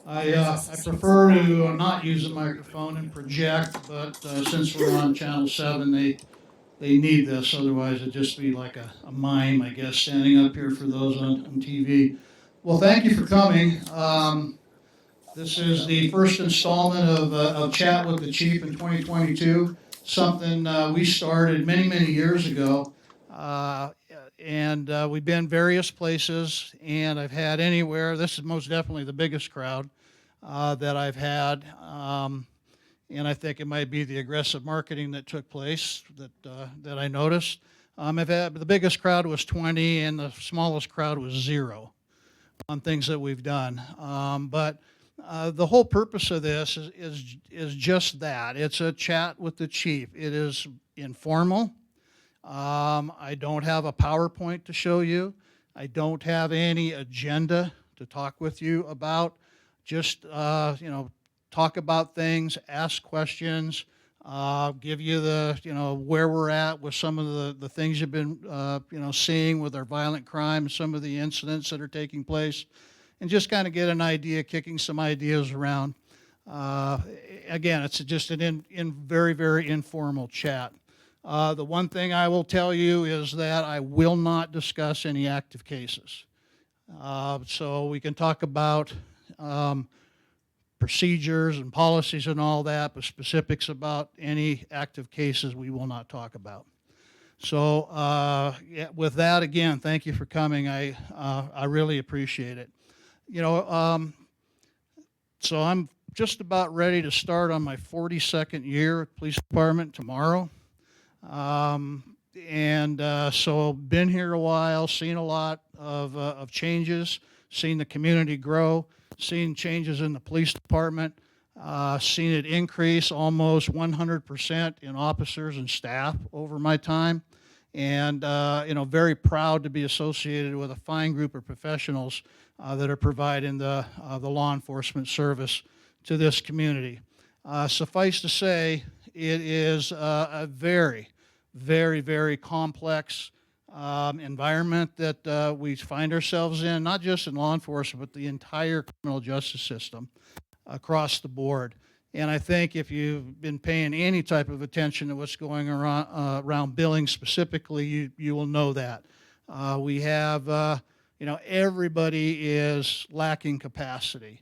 I prefer to not use a microphone and project, but since we're on Channel 7, they need this. Otherwise, it'd just be like a mime, I guess, standing up here for those on TV. Well, thank you for coming. This is the first installment of Chat with the Chief in 2022, something we started many, many years ago. Uh, and we've been various places, and I've had anywhere. This is most definitely the biggest crowd that I've had. And I think it might be the aggressive marketing that took place that I noticed. I've had, the biggest crowd was 20, and the smallest crowd was 0 on things that we've done. But the whole purpose of this is just that. It's a chat with the chief. It is informal. I don't have a PowerPoint to show you. I don't have any agenda to talk with you about. Just, talk about things, ask questions, give you where we're at with some of the things you've been, seeing with our violent crime, some of the incidents that are taking place, and just kind of get an idea, kicking some ideas around. Uh, Again, it's just an in very, very informal chat. The one thing I will tell you is that I will not discuss any active cases. So we can talk about procedures and policies and all that, but specifics about any active cases we will not talk about. So yeah, with that, again, thank you for coming. I really appreciate it. You know, so I'm just about ready to start on my 42nd year at police department tomorrow. And so been here a while, seen a lot of changes, seen the community grow, seen changes in the police department, seen it increase almost 100% in officers and staff over my time. And, very proud to be associated with a fine group of professionals that are providing the law enforcement service to this community. Suffice to say, it is a very, very, very complex environment that we find ourselves in, not just in law enforcement, but the entire criminal justice system across the board. And I think if you've been paying any type of attention to what's going around billing specifically, you will know that. We have, everybody is lacking capacity.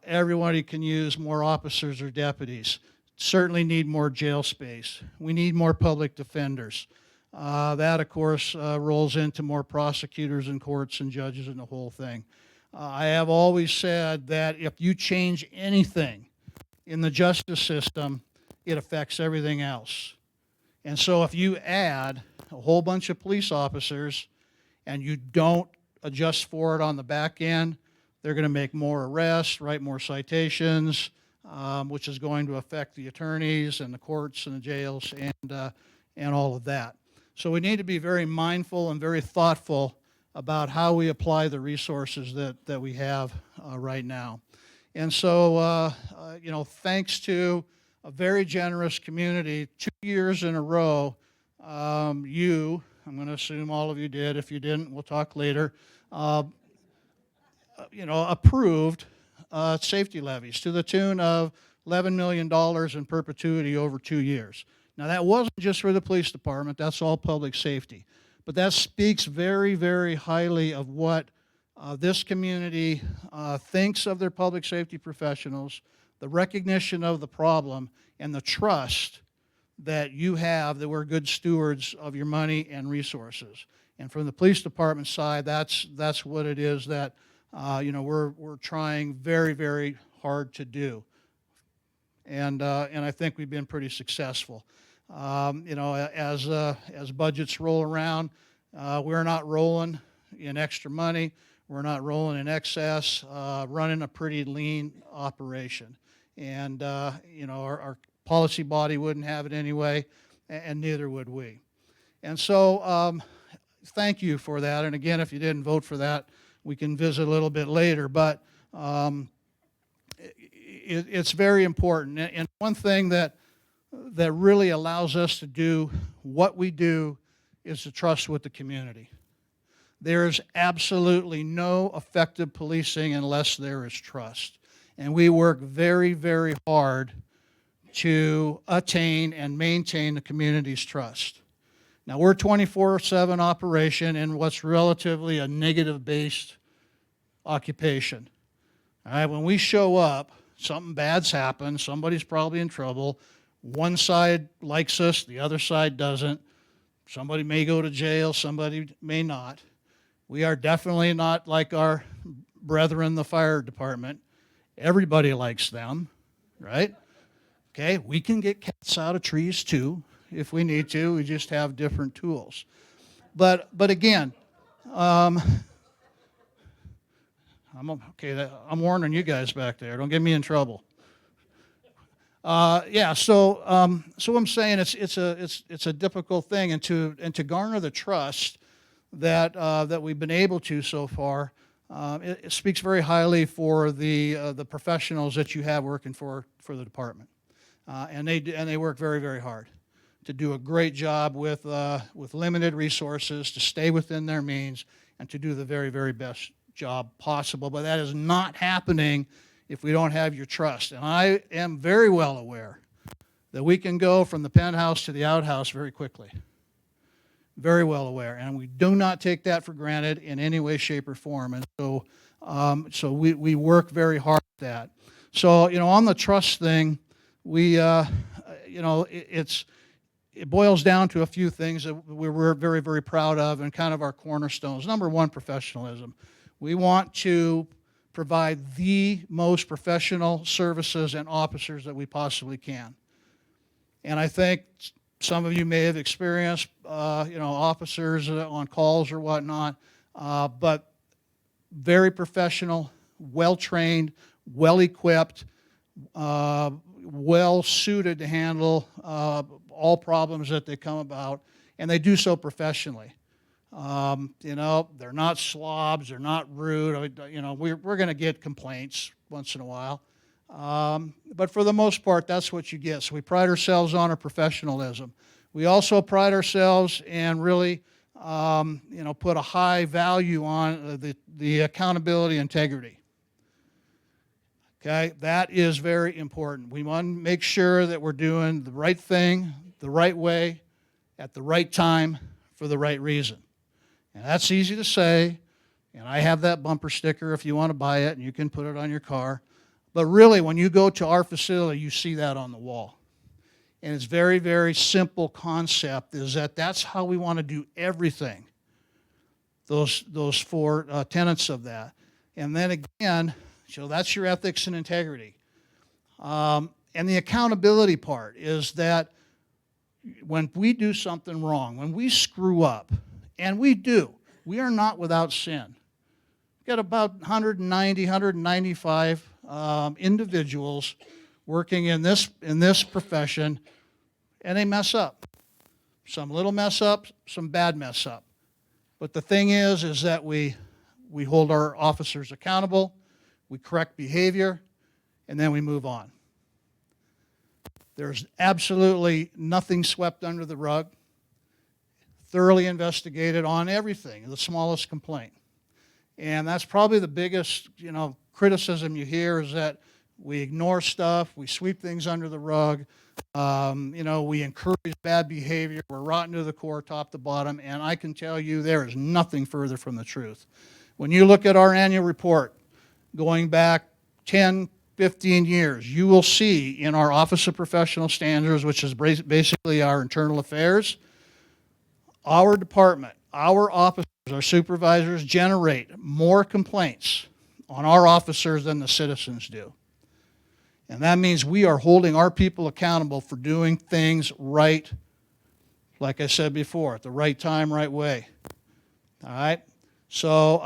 Everybody can use more officers or deputies. Certainly need more jail space. We need more public defenders. That, of course, rolls into more prosecutors and courts and judges and the whole thing. I have always said that if you change anything in the justice system, it affects everything else. And so if you add a whole bunch of police officers and you don't adjust for it on the back end, they're going to make more arrests, write more citations, which is going to affect the attorneys and the courts and the jails and all of that. So we need to be very mindful and very thoughtful about how we apply the resources that we have right now. And so, thanks to a very generous community, 2 years in a row, I'm going to assume all of you did. If you didn't, we'll talk later, approved safety levies to the tune of $11 million in perpetuity over 2 years. Now, that wasn't just for the police department. That's all public safety. But that speaks very, very highly of what this community thinks of their public safety professionals, the recognition of the problem, and the trust that you have that we're good stewards of your money and resources. And from the police department side, that's what it is that we're trying very, very hard to do. And I think we've been pretty successful. As budgets roll around, we're not rolling in extra money. We're not rolling in excess, running a pretty lean operation. And, our policy body wouldn't have it anyway, and neither would we. And so thank you for that. And again, if you didn't vote for that, we can visit a little bit later. But it's very important. And one thing that really allows us to do what we do is to trust with the community. There is absolutely no effective policing unless there is trust. And we work very, very hard to attain and maintain the community's trust. Now, we're 24/7 operation in what's relatively a negative-based occupation. All right, when we show up, something bad's happened, somebody's probably in trouble. One side likes us, the other side doesn't. Somebody may go to jail, somebody may not. We are definitely not like our brethren, the fire department. Everybody likes them, right? Okay, we can get cats out of trees too if we need to. We just have different tools. But again, I'm warning you guys back there. Don't get me in trouble. So I'm saying it's a difficult thing, and to garner the trust that we've been able to so far, it speaks very highly for the professionals that you have working for the department, and they work very, very hard to do a great job with limited resources, to stay within their means, and to do the very, very best job possible. But that is not happening if we don't have your trust. And I am very well aware that we can go from the penthouse to the outhouse very quickly. Very well aware. And we do not take that for granted in any way, shape, or form. And so we work very hard at that. So, on the trust thing, it boils down to a few things that we're very, very proud of and kind of our cornerstones. Number one, professionalism. We want to provide the most professional services and officers that we possibly can. And I think some of you may have experienced, officers on calls or whatnot, but very professional, well-trained, well-equipped, well-suited to handle all problems that they come about, and they do so professionally. They're not slobs, they're not rude. We're going to get complaints once in a while. But for the most part, that's what you get. So we pride ourselves on our professionalism. We also pride ourselves and really, put a high value on the accountability integrity. Okay, that is very important. We want to make sure that we're doing the right thing, the right way, at the right time, for the right reason. And that's easy to say, and I have that bumper sticker if you want to buy it, and you can put it on your car. But really, when you go to our facility, you see that on the wall. And it's very, very simple concept, is that's how we want to do everything, those four tenets of that. And then again, so that's your ethics and integrity. And the accountability part is that when we do something wrong, when we screw up, and we do, we are not without sin. We've got about 190, 195 individuals working in this profession, and they mess up. Some little mess up, some bad mess up. But the thing is that we hold our officers accountable, we correct behavior, and then we move on. There's absolutely nothing swept under the rug. Thoroughly investigated on everything, the smallest complaint. And that's probably the biggest, criticism you hear, is that we ignore stuff, we sweep things under the rug, we encourage bad behavior, we're rotten to the core, top to bottom, and I can tell you there is nothing further from the truth. When you look at our annual report, going back 10, 15 years, you will see in our Office of Professional Standards, which is basically our internal affairs, our department, our officers, our supervisors generate more complaints on our officers than the citizens do. And that means we are holding our people accountable for doing things right, like I said before, at the right time, right way. All right? So,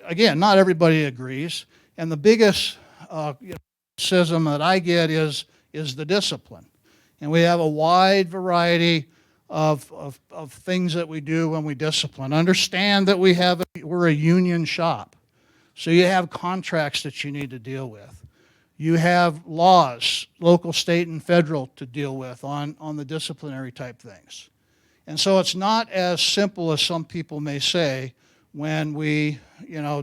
again, not everybody agrees. And the biggest criticism that I get is the discipline. And we have a wide variety of things that we do when we discipline. Understand that we're a union shop. So you have contracts that you need to deal with. You have laws, local, state, and federal, to deal with on the disciplinary type things. And so it's not as simple as some people may say when we,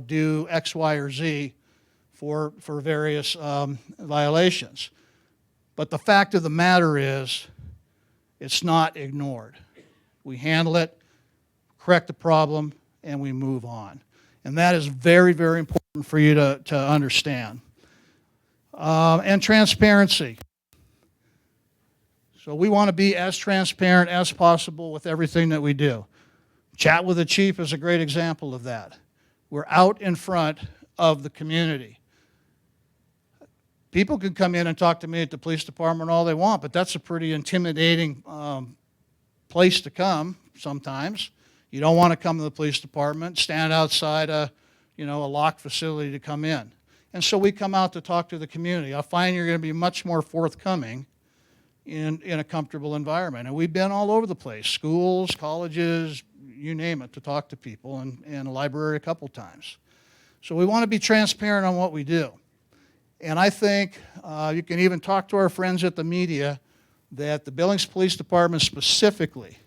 do X, Y, or Z for various violations. But the fact of the matter is, it's not ignored. We handle it, correct the problem, and we move on. And that is very, very important for you to understand. And transparency. So we want to be as transparent as possible with everything that we do. Chat with the Chief is a great example of that. We're out in front of the community. People can come in and talk to me at the police department all they want, but that's a pretty intimidating place to come sometimes. You don't want to come to the police department, stand outside a locked facility to come in. And so we come out to talk to the community. I find you're going to be much more forthcoming in a comfortable environment. And we've been all over the place, schools, colleges, you name it, to talk to people, and a library a couple times. So we want to be transparent on what we do. And I think you can even talk to our friends at the media that the Billings Police Department specifically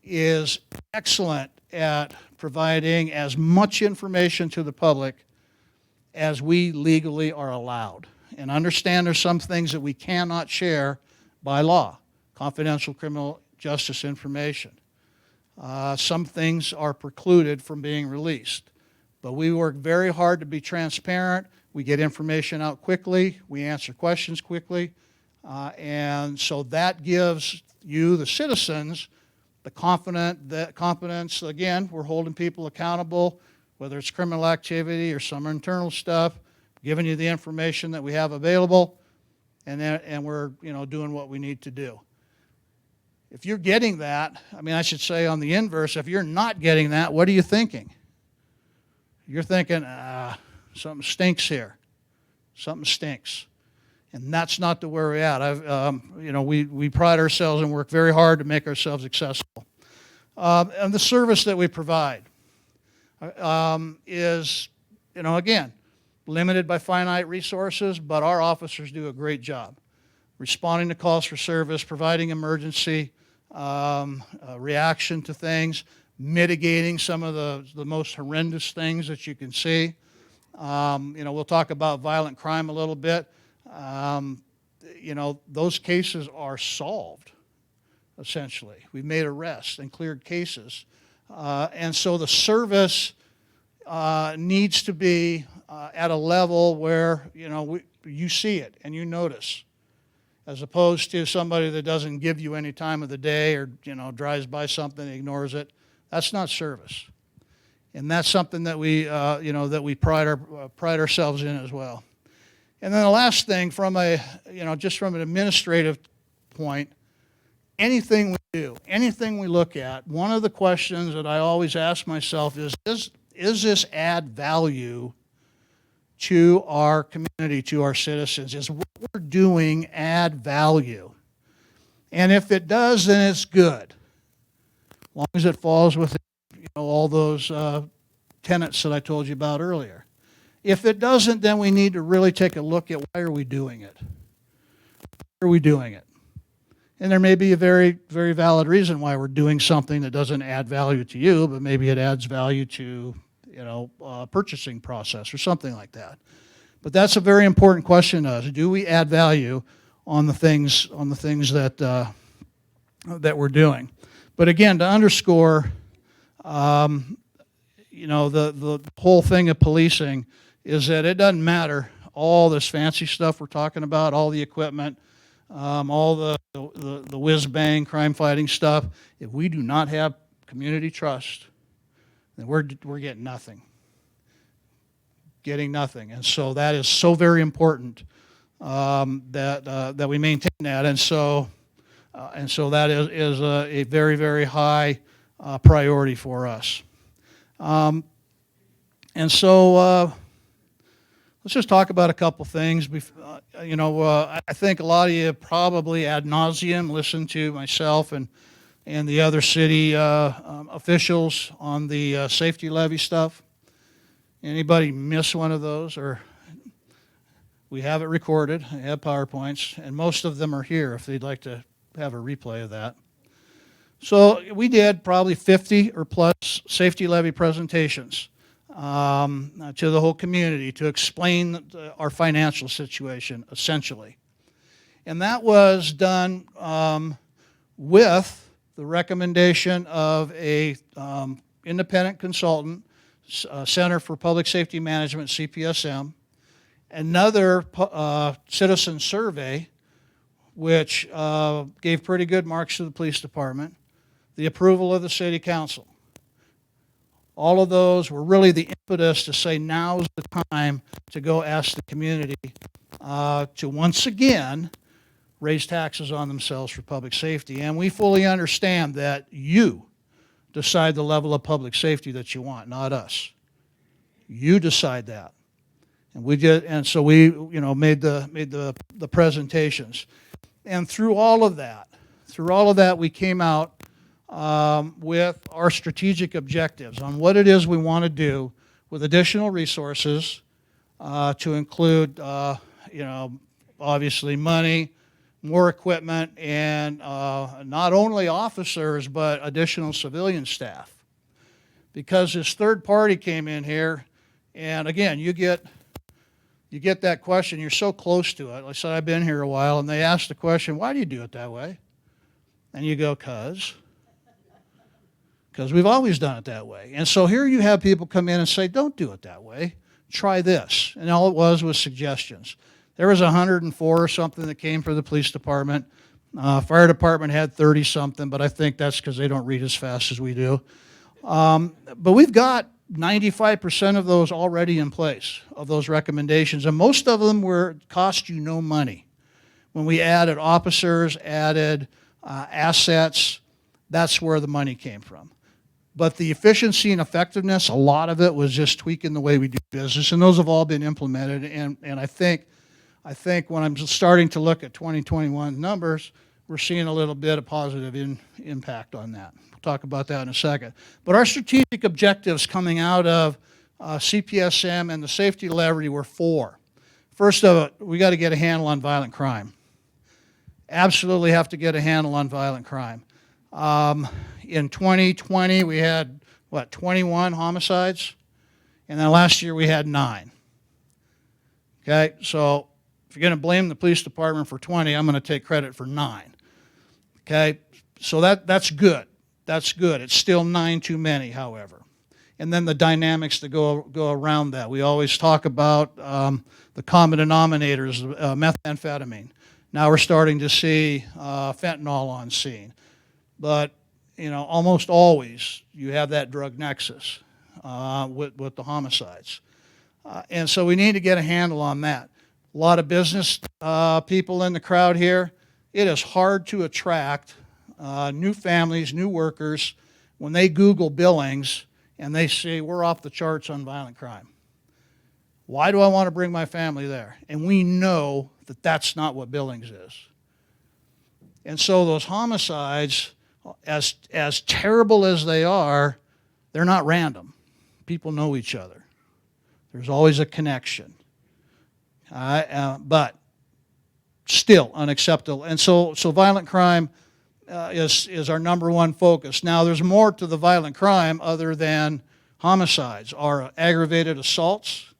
is excellent at providing as much information to the public as we legally are allowed. And understand there's some things that we cannot share by law, confidential criminal justice information. Some things are precluded from being released. But we work very hard to be transparent. We get information out quickly. We answer questions quickly. And so that gives you, the citizens, the confidence. Again, we're holding people accountable, whether it's criminal activity or some internal stuff, giving you the information that we have available, and we're doing what we need to do. If you're getting that, I should say on the inverse, if you're not getting that, what are you thinking? You're thinking, something stinks here. Something stinks. And that's not the where we're at. We pride ourselves and work very hard to make ourselves accessible. And the service that we provide is, again, limited by finite resources, but our officers do a great job responding to calls for service, providing emergency reaction to things, mitigating some of the most horrendous things that you can see. We'll talk about violent crime a little bit. Those cases are solved, essentially. We've made arrests and cleared cases. And so the service needs to be at a level where, you see it and you notice, as opposed to somebody that doesn't give you any time of the day or, drives by something, ignores it. That's not service. And that's something that we, that we pride ourselves in as well. And then the last thing, from just from an administrative point, anything we do, anything we look at, one of the questions that I always ask myself is this add value to our community, to our citizens? Is what we're doing add value? And if it does, then it's good, as long as it falls within all those tenets that I told you about earlier. If it doesn't, then we need to really take a look at why are we doing it? Why are we doing it? And there may be a very, very valid reason why we're doing something that doesn't add value to you, but maybe it adds value to, purchasing process or something like that. But that's a very important question to us. Do we add value on the things that we're doing? But again, to underscore, the whole thing of policing is that it doesn't matter all this fancy stuff we're talking about, all the equipment, all the whiz-bang crime-fighting stuff. If we do not have community trust, then we're getting nothing. Getting nothing. And so that is so very important that we maintain that. And so that is a very, very high priority for us. And so let's just talk about a couple things. I think a lot of you probably ad nauseum listen to myself and the other city officials on the safety levy stuff. Anybody miss one of those? Or we have it recorded. I have PowerPoints, and most of them are here if they'd like to have a replay of that. So we did probably 50 or plus safety levy presentations to the whole community to explain our financial situation, essentially. And that was done with the recommendation of a independent consultant, Center for Public Safety Management, CPSM, another citizen survey, which gave pretty good marks to the police department, the approval of the city council. All of those were really the impetus to say now's the time to go ask the community to once again raise taxes on themselves for public safety. And we fully understand that you decide the level of public safety that you want, not us. You decide that. And we did, and so we, made the presentations. And through all of that, we came out with our strategic objectives on what it is we want to do with additional resources to include, obviously money, more equipment, and not only officers, but additional civilian staff. Because this third party came in here, and again, you get that question, you're so close to it. Like I said, I've been here a while, and they ask the question, why do you do it that way? And you go, because we've always done it that way. And so here you have people come in and say, don't do it that way. Try this. And all it was suggestions. There was 104 or something that came for the police department. Fire department had 30-something, but I think that's because they don't read as fast as we do. But we've got 95% of those already in place, of those recommendations, and most of them cost you no money. When we added officers, added assets, that's where the money came from. But the efficiency and effectiveness, a lot of it was just tweaking the way we do business, and those have all been implemented. And I think when I'm starting to look at 2021 numbers, we're seeing a little bit of positive impact on that. We'll talk about that in a second. But our strategic objectives coming out of CPSM and the safety levy were 4. First of it, we got to get a handle on violent crime. Absolutely have to get a handle on violent crime. In 2020, we had, 21 homicides? And then last year we had 9. Okay, so if you're going to blame the police department for 20, I'm going to take credit for 9. Okay, so that's good. That's good. It's still 9 too many, however. And then the dynamics that go around that. We always talk about the common denominators, methamphetamine. Now we're starting to see fentanyl on scene. But, almost always you have that drug nexus with the homicides. And so we need to get a handle on that. A lot of business people in the crowd here. It is hard to attract new families, new workers, when they Google Billings and they say, we're off the charts on violent crime. Why do I want to bring my family there? And we know that that's not what Billings is. And so those homicides, as terrible as they are, they're not random. People know each other. There's always a connection. But still unacceptable. And so violent crime is our number one focus. Now, there's more to the violent crime other than homicides. Our aggravated assaults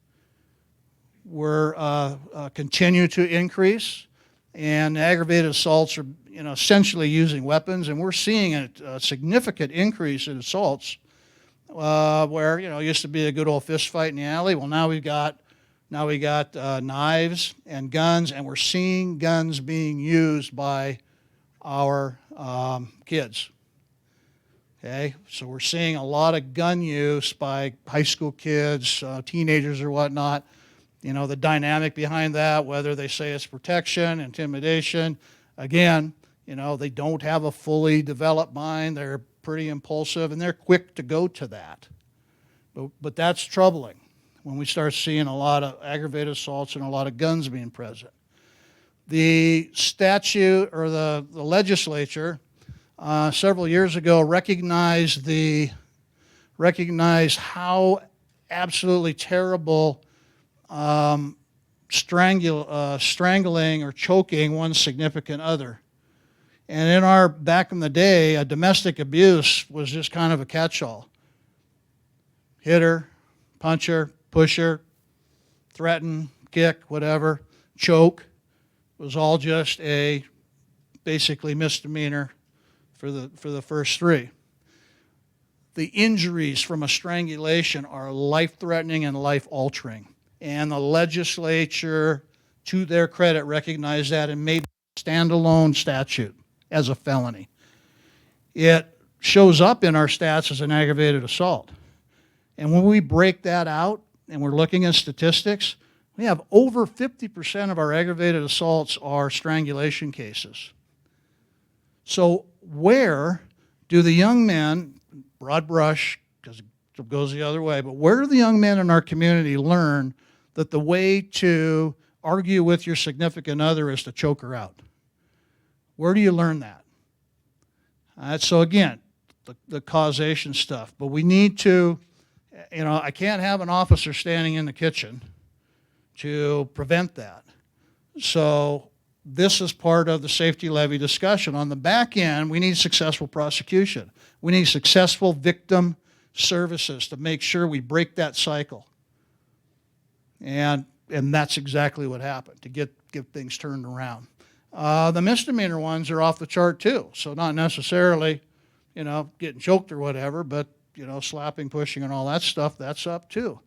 continue to increase, and aggravated assaults are essentially using weapons, and we're seeing a significant increase in assaults where it used to be a good old fist fight in the alley. Well, now we got knives and guns, and we're seeing guns being used by our kids. Okay, so we're seeing a lot of gun use by high school kids, teenagers or whatnot. The dynamic behind that, whether they say it's protection, intimidation, again, they don't have a fully developed mind. They're pretty impulsive, and they're quick to go to that. But that's troubling when we start seeing a lot of aggravated assaults and a lot of guns being present. The statute or the legislature several years ago recognized how absolutely terrible strangling or choking one's significant other And back in the day, a domestic abuse was just kind of a catch-all. Hit her, punch her, push her, threaten, kick, whatever, choke, was all just a basically misdemeanor for the first three. The injuries from a strangulation are life-threatening and life-altering. And the legislature, to their credit, recognized that and made a standalone statute as a felony. It shows up in our stats as an aggravated assault. And when we break that out and we're looking at statistics, we have over 50% of our aggravated assaults are strangulation cases. So where do the young men, broad brush, because it goes the other way, but where do the young men in our community learn that the way to argue with your significant other is to choke her out? Where do you learn that? So again, the causation stuff. But we need to, I can't have an officer standing in the kitchen to prevent that. So this is part of the safety levy discussion. On the back end, we need successful prosecution. We need successful victim services to make sure we break that cycle. And that's exactly what happened, to get things turned around. The misdemeanor ones are off the chart too. So not necessarily, getting choked or whatever, but, slapping, pushing, and all that stuff, that's up too.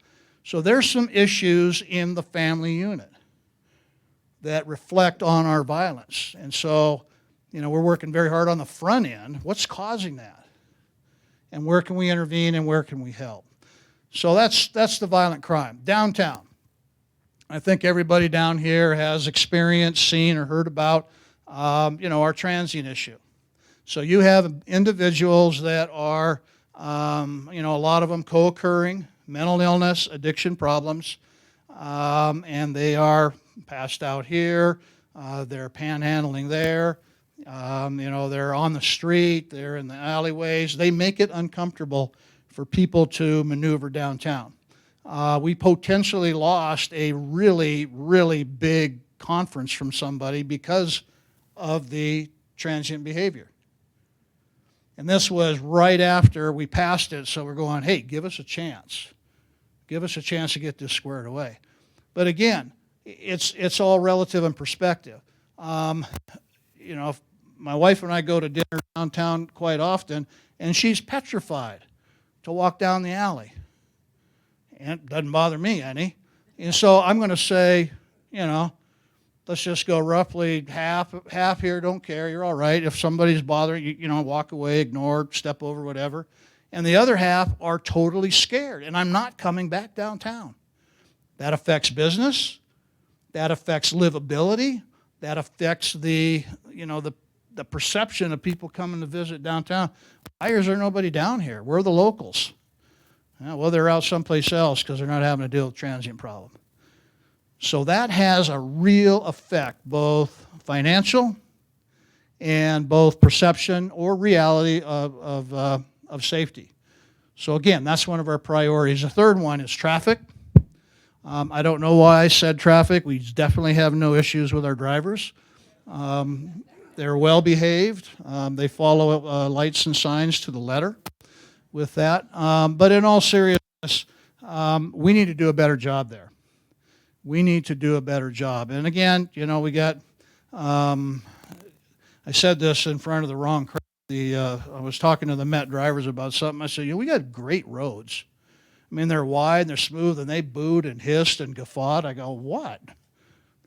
So there's some issues in the family unit that reflect on our violence. And so, we're working very hard on the front end. What's causing that? And where can we intervene and where can we help? So that's the violent crime. Downtown. I think everybody down here has experienced, seen, or heard about, our transient issue. So you have individuals that are, a lot of them co-occurring, mental illness, addiction problems, and they are passed out here, they're panhandling there, they're on the street, they're in the alleyways. They make it uncomfortable for people to maneuver downtown. We potentially lost a really, really big conference from somebody because of the transient behavior. And this was right after we passed it, so we're going, hey, give us a chance. Give us a chance to get this squared away. But again, it's all relative and perspective. My wife and I go to dinner downtown quite often, and she's petrified to walk down the alley. And it doesn't bother me any. And so I'm going to say, let's just go roughly half here, don't care, you're all right. If somebody's bothering you, walk away, ignore, step over, whatever. And the other half are totally scared, and I'm not coming back downtown. That affects business. That affects livability. That affects the perception of people coming to visit downtown. Why is there nobody down here? We're the locals. Well, they're out someplace else because they're not having to deal with transient problem. So that has a real effect, both financial and both perception or reality of safety. So again, that's one of our priorities. The third one is traffic. I don't know why I said traffic. We definitely have no issues with our drivers. They're well behaved. They follow lights and signs to the letter with that. But in all seriousness, we need to do a better job there. We need to do a better job. And again, we got, I said this in front of the wrong crowd. I was talking to the Met drivers about something. I said, we got great roads. I mean, they're wide and they're smooth, and they booed and hissed and guffawed. I go, what?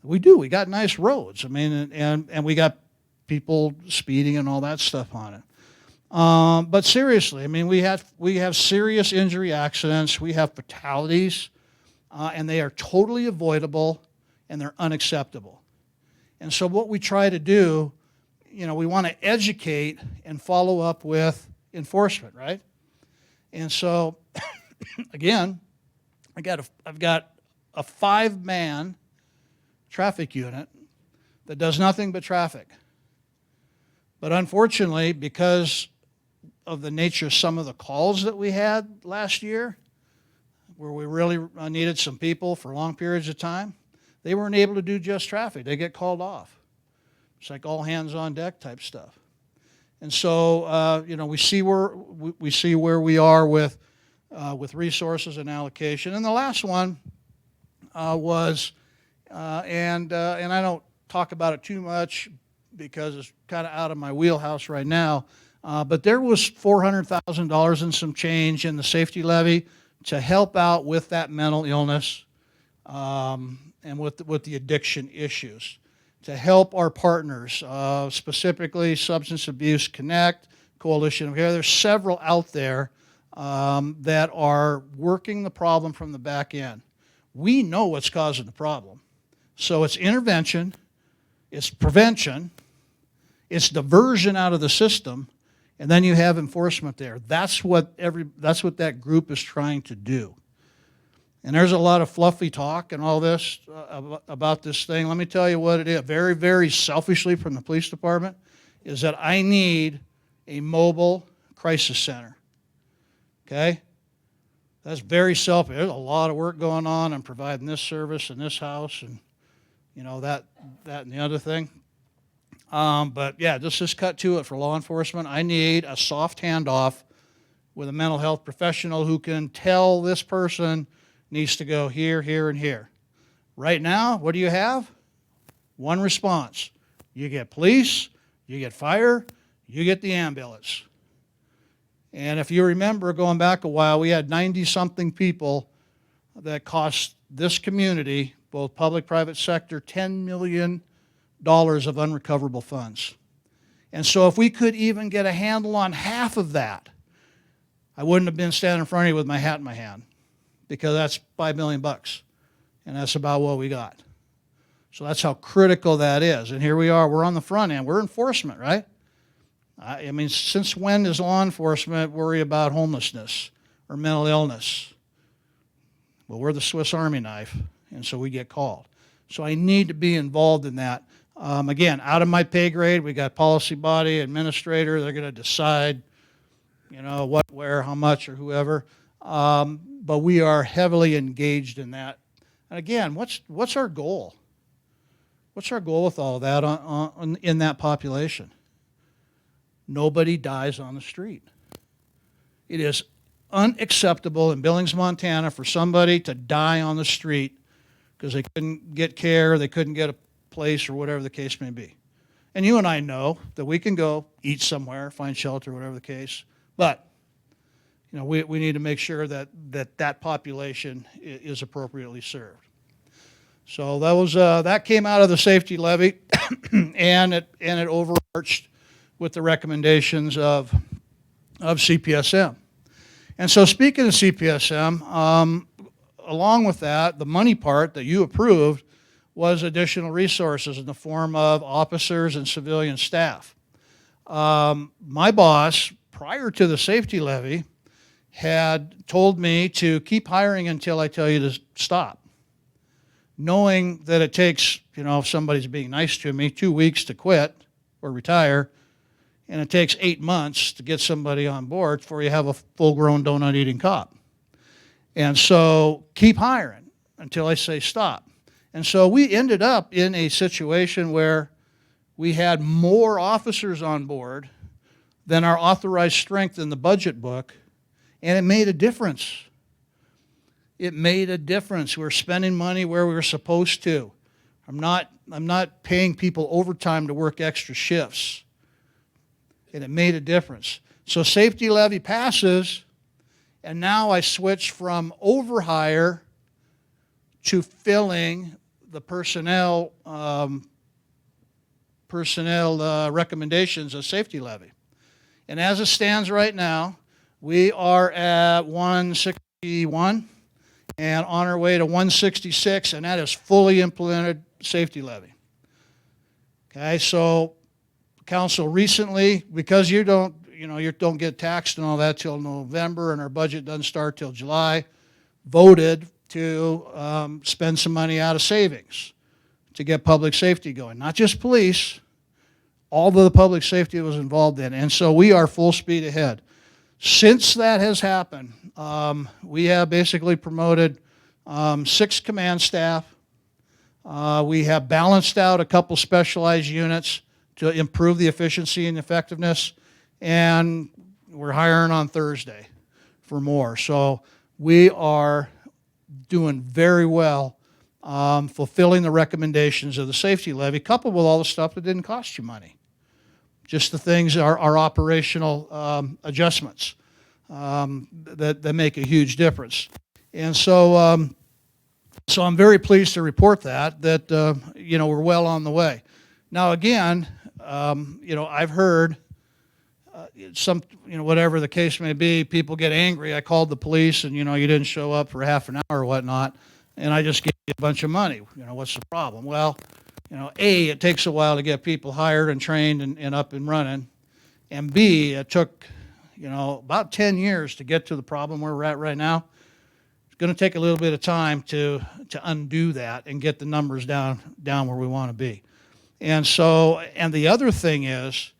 We do. We got nice roads. I mean, and we got people speeding and all that stuff on it. But seriously, I mean, we have serious injury accidents. We have fatalities, and they are totally avoidable, and they're unacceptable. And so what we try to do, we want to educate and follow up with enforcement, right? And so, again, I've got a 5-man traffic unit that does nothing but traffic. But unfortunately, because of the nature of some of the calls that we had last year, where we really needed some people for long periods of time, they weren't able to do just traffic. They get called off. It's like all hands on deck type stuff. And so, we see where we are with resources and allocation. And the last one was, and I don't talk about it too much because it's kind of out of my wheelhouse right now, but there was $400,000 and some change in the safety levy to help out with that mental illness and with the addiction issues, to help our partners, specifically Substance Abuse Connect, Coalition of Care. There's several out there that are working the problem from the back end. We know what's causing the problem. So it's intervention, it's prevention, it's diversion out of the system, and then you have enforcement there. That's what that group is trying to do. And there's a lot of fluffy talk and all this about this thing. Let me tell you what it is. Very, very selfishly from the police department is that I need a mobile crisis center. Okay? That's very selfish. There's a lot of work going on. I'm providing this service in this house and, that and the other thing. But yeah, just cut to it for law enforcement. I need a soft handoff with a mental health professional who can tell this person needs to go here, here, and here. Right now, what do you have? One response. You get police, you get fire, you get the ambulance. And if you remember, going back a while, we had 90-something people that cost this community, both public, private sector, $10 million of unrecoverable funds. And so if we could even get a handle on half of that, I wouldn't have been standing in front of you with my hat in my hand, because that's $5 million, and that's about what we got. So that's how critical that is. And here we are, we're on the front end. We're enforcement, right? I mean, since when does law enforcement worry about homelessness or mental illness? Well, we're the Swiss Army knife, and so we get called. So I need to be involved in that. Again, out of my pay grade, we got policy body, administrator. They're going to decide, what, where, how much, or whoever. But we are heavily engaged in that. And again, what's our goal? What's our goal with all of that in that population? Nobody dies on the street. It is unacceptable in Billings, Montana, for somebody to die on the street because they couldn't get care, they couldn't get a place, or whatever the case may be. And you and I know that we can go eat somewhere, find shelter, whatever the case, but we need to make sure that population is appropriately served. So that came out of the safety levy, and it overarched with the recommendations of CPSM. And so speaking of CPSM, along with that, the money part that you approved was additional resources in the form of officers and civilian staff. My boss, prior to the safety levy, had told me to keep hiring until I tell you to stop, knowing that it takes, if somebody's being nice to me, 2 weeks to quit or retire, and it takes 8 months to get somebody on board before you have a full-grown donut-eating cop. And so keep hiring until I say stop. And so we ended up in a situation where we had more officers on board than our authorized strength in the budget book, and it made a difference. It made a difference. We're spending money where we were supposed to. I'm not paying people overtime to work extra shifts. And it made a difference. So safety levy passes, and now I switch from overhire to filling the personnel recommendations of safety levy. And as it stands right now, we are at 161 and on our way to 166, and that is fully implemented safety levy. Okay, so council recently, because you don't get taxed and all that till November, and our budget doesn't start till July, voted to spend some money out of savings to get public safety going. Not just police, all of the public safety was involved in. And so we are full speed ahead. Since that has happened, we have basically promoted 6 command staff. We have balanced out a couple specialized units to improve the efficiency and effectiveness. and we're hiring on Thursday for more. So we are doing very well, fulfilling the recommendations of the safety levy, coupled with all the stuff that didn't cost you money. Just the things, our operational adjustments that make a huge difference. And so, so I'm very pleased to report that we're well on the way. Now again, I've heard whatever the case may be, people get angry. I called the police and, you didn't show up for half an hour or whatnot, and I just gave you a bunch of money. What's the problem? Well, A, it takes a while to get people hired and trained and up and running, and B, it took, about 10 years to get to the problem where we're at right now. It's going to take a little bit of time to undo that and get the numbers down where we want to be. And so, and the other thing is,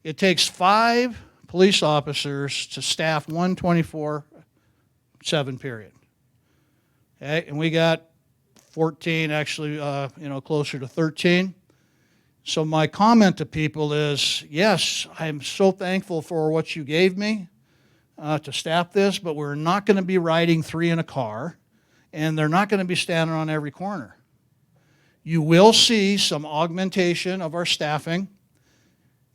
it takes 5 police officers to staff one 24/7 period. Okay, and we got 14, actually, closer to 13. So my comment to people is, yes, I'm so thankful for what you gave me to staff this, but we're not going to be riding 3 in a car, and they're not going to be standing on every corner. You will see some augmentation of our staffing,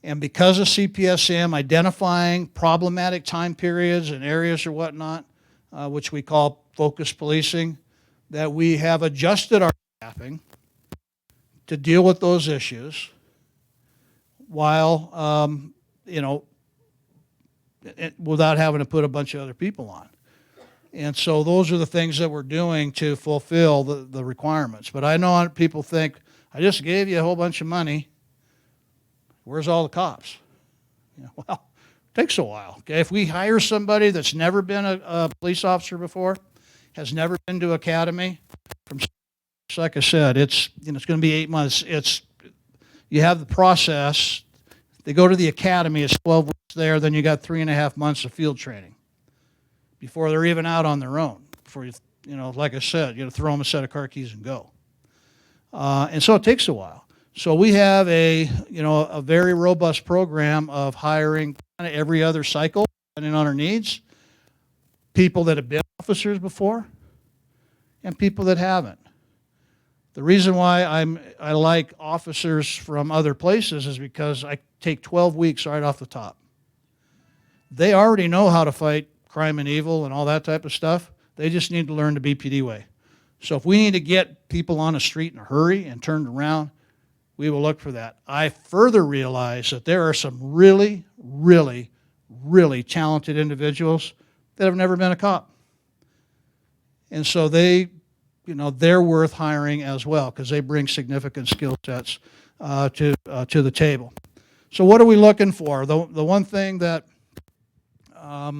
and because of CPSM identifying problematic time periods and areas or whatnot, which we call focus policing, that we have adjusted our staffing to deal with those issues while, without having to put a bunch of other people on. And so those are the things that we're doing to fulfill the requirements. But I know people think, I just gave you a whole bunch of money. Where's all the cops? Well, it takes a while. Okay, if we hire somebody that's never been a police officer before, has never been to academy, like I said, it's going to be 8 months. You have the process. They go to the academy. It's 12 weeks there. Then you got 3.5 months of field training before they're even out on their own. Before like I said, throw them a set of car keys and go. And so it takes a while. So we have a very robust program of hiring kind of every other cycle, depending on our needs, people that have been officers before and people that haven't. The reason why I like officers from other places is because I take 12 weeks right off the top. They already know how to fight crime and evil and all that type of stuff. They just need to learn the BPD way. So if we need to get people on the street in a hurry and turned around, we will look for that. I further realize that there are some really, really, really talented individuals that have never been a cop. And so they're worth hiring as well because they bring significant skill sets to the table. So what are we looking for? The one thing that, a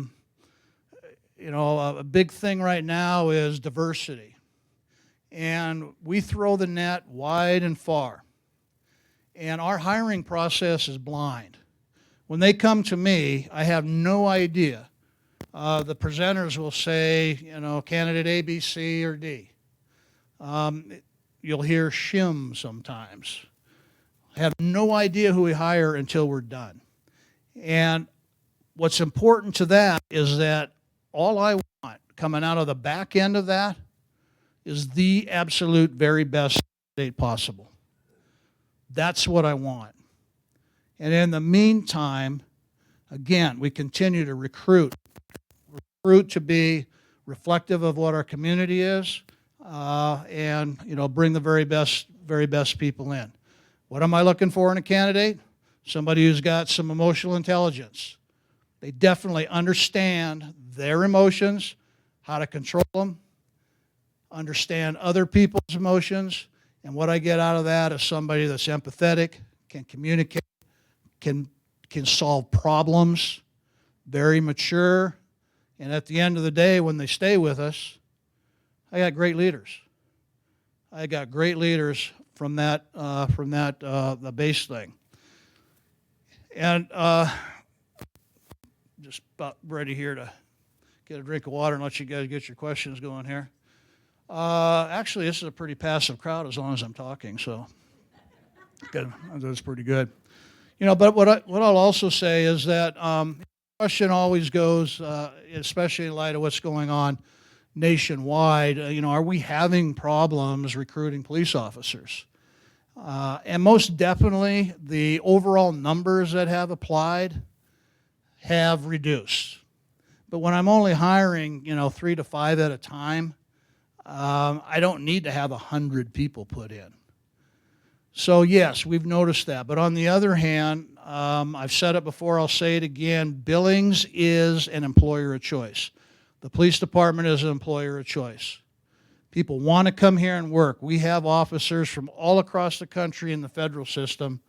big thing right now is diversity. And we throw the net wide and far. And our hiring process is blind. When they come to me, I have no idea. The presenters will say, candidate A, B, C, or D. You'll hear shim sometimes. I have no idea who we hire until we're done. And what's important to that is that all I want coming out of the back end of that is the absolute very best candidate possible. That's what I want. And in the meantime, again, we continue to recruit to be reflective of what our community is, and bring the very best people in. What am I looking for in a candidate? Somebody who's got some emotional intelligence. They definitely understand their emotions, how to control them, understand other people's emotions, and what I get out of that is somebody that's empathetic, can communicate, can solve problems, very mature, and at the end of the day, when they stay with us, I got great leaders. I got great leaders from the base thing. And just about ready here to get a drink of water and let you guys get your questions going here. Actually, this is a pretty passive crowd as long as I'm talking, so good. That's pretty good. But what I'll also say is that the question always goes, especially in light of what's going on nationwide. Are we having problems recruiting police officers? And most definitely, the overall numbers that have applied have reduced. But when I'm only hiring, 3 to 5 at a time, I don't need to have 100 people put in. So yes, we've noticed that. But on the other hand, I've said it before, I'll say it again, Billings is an employer of choice. The police department is an employer of choice. People want to come here and work. We have officers from all across the country in the federal system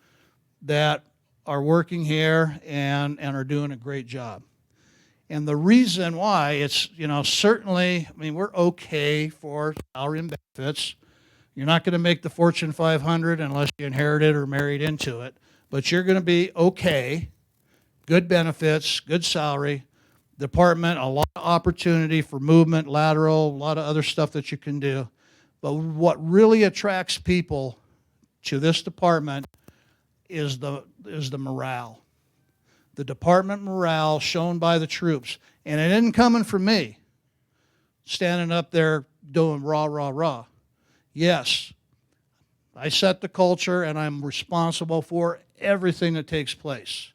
that are working here and are doing a great job. And the reason why, it's, certainly, we're okay for salary and benefits. You're not going to make the Fortune 500 unless you inherited or married into it, but you're going to be okay, good benefits, good salary, department, a lot of opportunity for movement, lateral, a lot of other stuff that you can do. But what really attracts people to this department is the morale. The department morale shown by the troops. And it isn't coming from me, standing up there doing rah, rah, rah. Yes, I set the culture and I'm responsible for everything that takes place.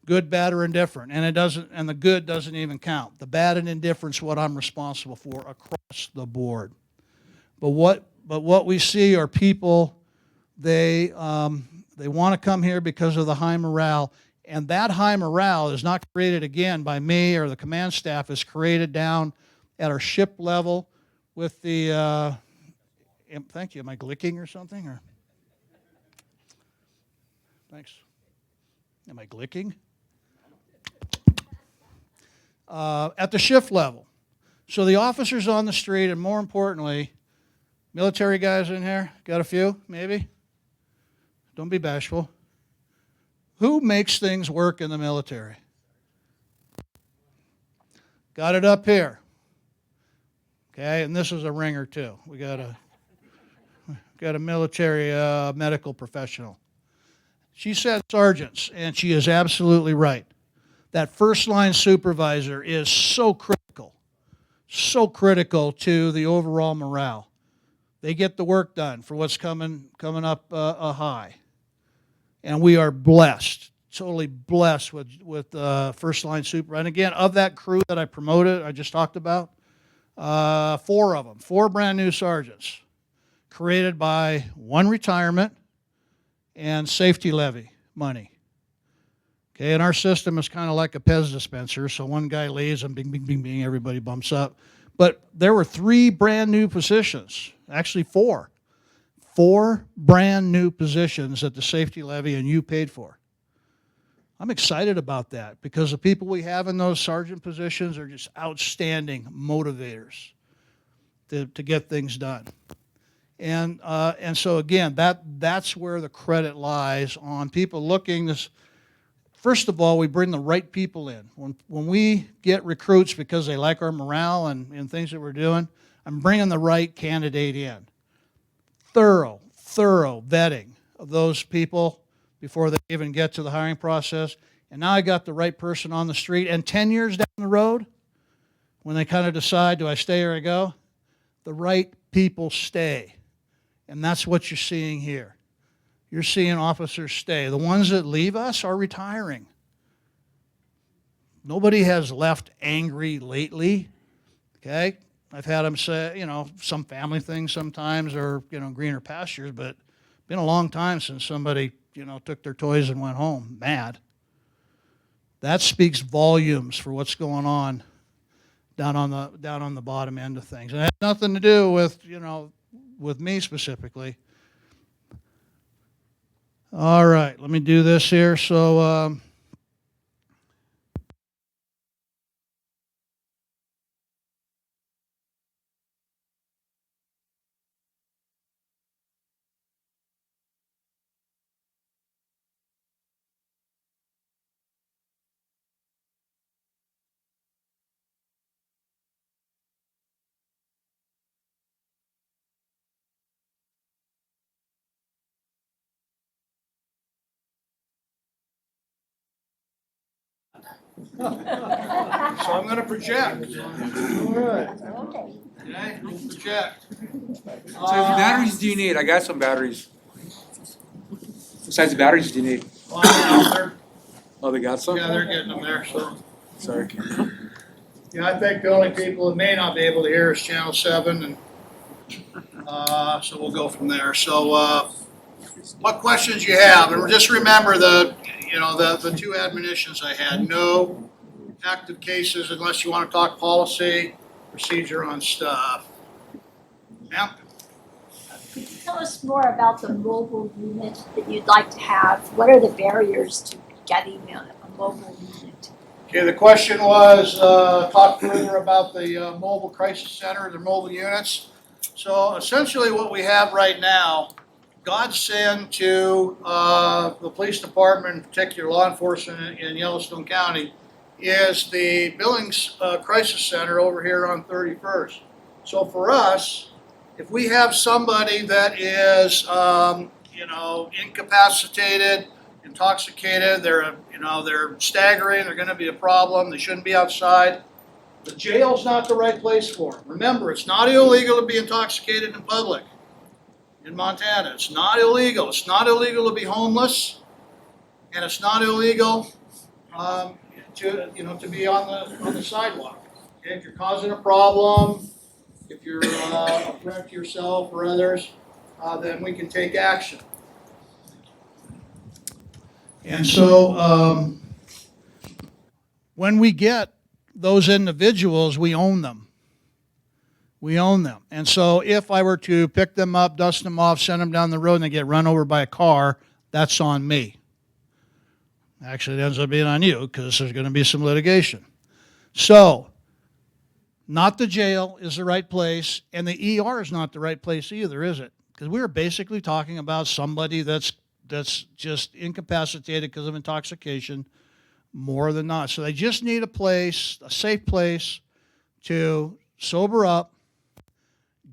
Good, bad, or indifferent. And the good doesn't even count. The bad and indifference is what I'm responsible for across the board. But what we see are people, they want to come here because of the high morale. And that high morale is not created, again, by me or the command staff. It's created down at our ship level with the, thank you, am I glicking or something? Or thanks. Am I glicking? At the shift level. So the officers on the street, and more importantly, military guys in here, got a few, maybe? Don't be bashful. Who makes things work in the military? Got it up here. Okay, and this is a ringer too. We got a military medical professional. She said sergeants, and she is absolutely right. That first line supervisor is so critical to the overall morale. They get the work done for what's coming up high. And we are blessed, totally blessed with first line super. And again, of that crew that I promoted, I just talked about, 4 of them, 4 brand new sergeants, created by 1 retirement and safety levy money. Okay, and our system is kind of like a Pez dispenser, so one guy leaves and bing, bing, bing, bing, everybody bumps up. But there were 3 brand new positions, actually 4. 4 brand new positions that the safety levy and you paid for. I'm excited about that because the people we have in those sergeant positions are just outstanding motivators to get things done. And so again, that's where the credit lies on people looking this. First of all, we bring the right people in. When we get recruits because they like our morale and things that we're doing, I'm bringing the right candidate in. Thorough vetting of those people before they even get to the hiring process. And now I got the right person on the street. And 10 years down the road, when they kind of decide, do I stay or I go? The right people stay. And that's what you're seeing here. You're seeing officers stay. The ones that leave us are retiring. Nobody has left angry lately, okay? I've had them say, some family things sometimes or, greener pastures, but it's been a long time since somebody, took their toys and went home mad. That speaks volumes for what's going on down on the bottom end of things. And it has nothing to do with, with me specifically. All right, let me do this here. So So I'm going to project. All right. Okay. Okay, project. So how many batteries do you need? I got some batteries. What size of batteries do you need? Oh, they got some? Yeah, they're getting them there, so. Sorry. Yeah, I think the only people that may not be able to hear is Channel 7, and so we'll go from there. So what questions you have? And just remember the two admonitions I had. No active cases unless you want to talk policy, procedure on stuff. Yeah. Could you tell us more about the mobile unit that you'd like to have? What are the barriers to getting a mobile unit? Okay, the question was, talk further about the mobile crisis center, the mobile units. So essentially what we have right now, godsend to the police department, in particular law enforcement in Yellowstone County, is the Billings Crisis Center over here on 31st. So for us, if we have somebody that is, incapacitated, intoxicated, they're staggering, they're going to be a problem, they shouldn't be outside. The jail's not the right place for them. Remember, it's not illegal to be intoxicated in public in Montana. It's not illegal. It's not illegal to be homeless, and it's not illegal to be on the sidewalk. Okay? If you're causing a problem, if you're a threat to yourself or others, then we can take action. And so when we get those individuals, we own them. We own them. And so if I were to pick them up, dust them off, send them down the road, and they get run over by a car, that's on me. Actually, it ends up being on you because there's going to be some litigation. So, not the jail is the right place, and the ER is not the right place either, is it? Because we are basically talking about somebody that's just incapacitated because of intoxication, more than not. So they just need a place, a safe place to sober up,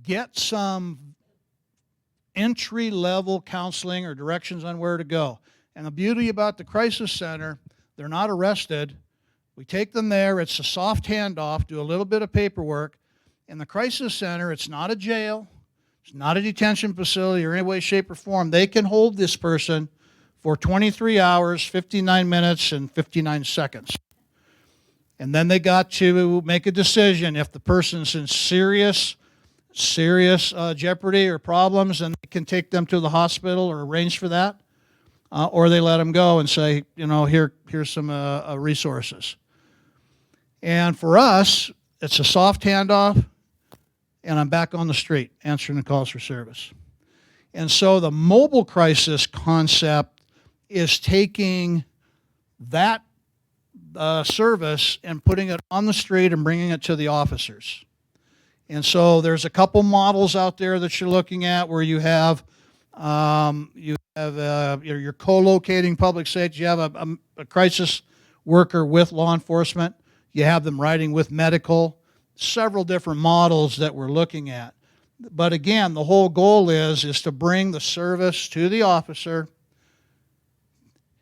get some entry-level counseling or directions on where to go. And the beauty about the crisis center, they're not arrested. We take them there. It's a soft handoff, do a little bit of paperwork. In the crisis center, it's not a jail. It's not a detention facility or any way, shape, or form. They can hold this person for 23 hours, 59 minutes, and 59 seconds. And then they got to make a decision. If the person's in serious jeopardy or problems, then they can take them to the hospital or arrange for that. Or they let them go and say, here's some resources. And for us, it's a soft handoff, and I'm back on the street answering the calls for service. And so the mobile crisis concept is taking that service and putting it on the street and bringing it to the officers. And so there's a couple models out there that you're looking at where you have you're co-locating public safety. You have a crisis worker with law enforcement. You have them riding with medical. Several different models that we're looking at. But again, the whole goal is to bring the service to the officer,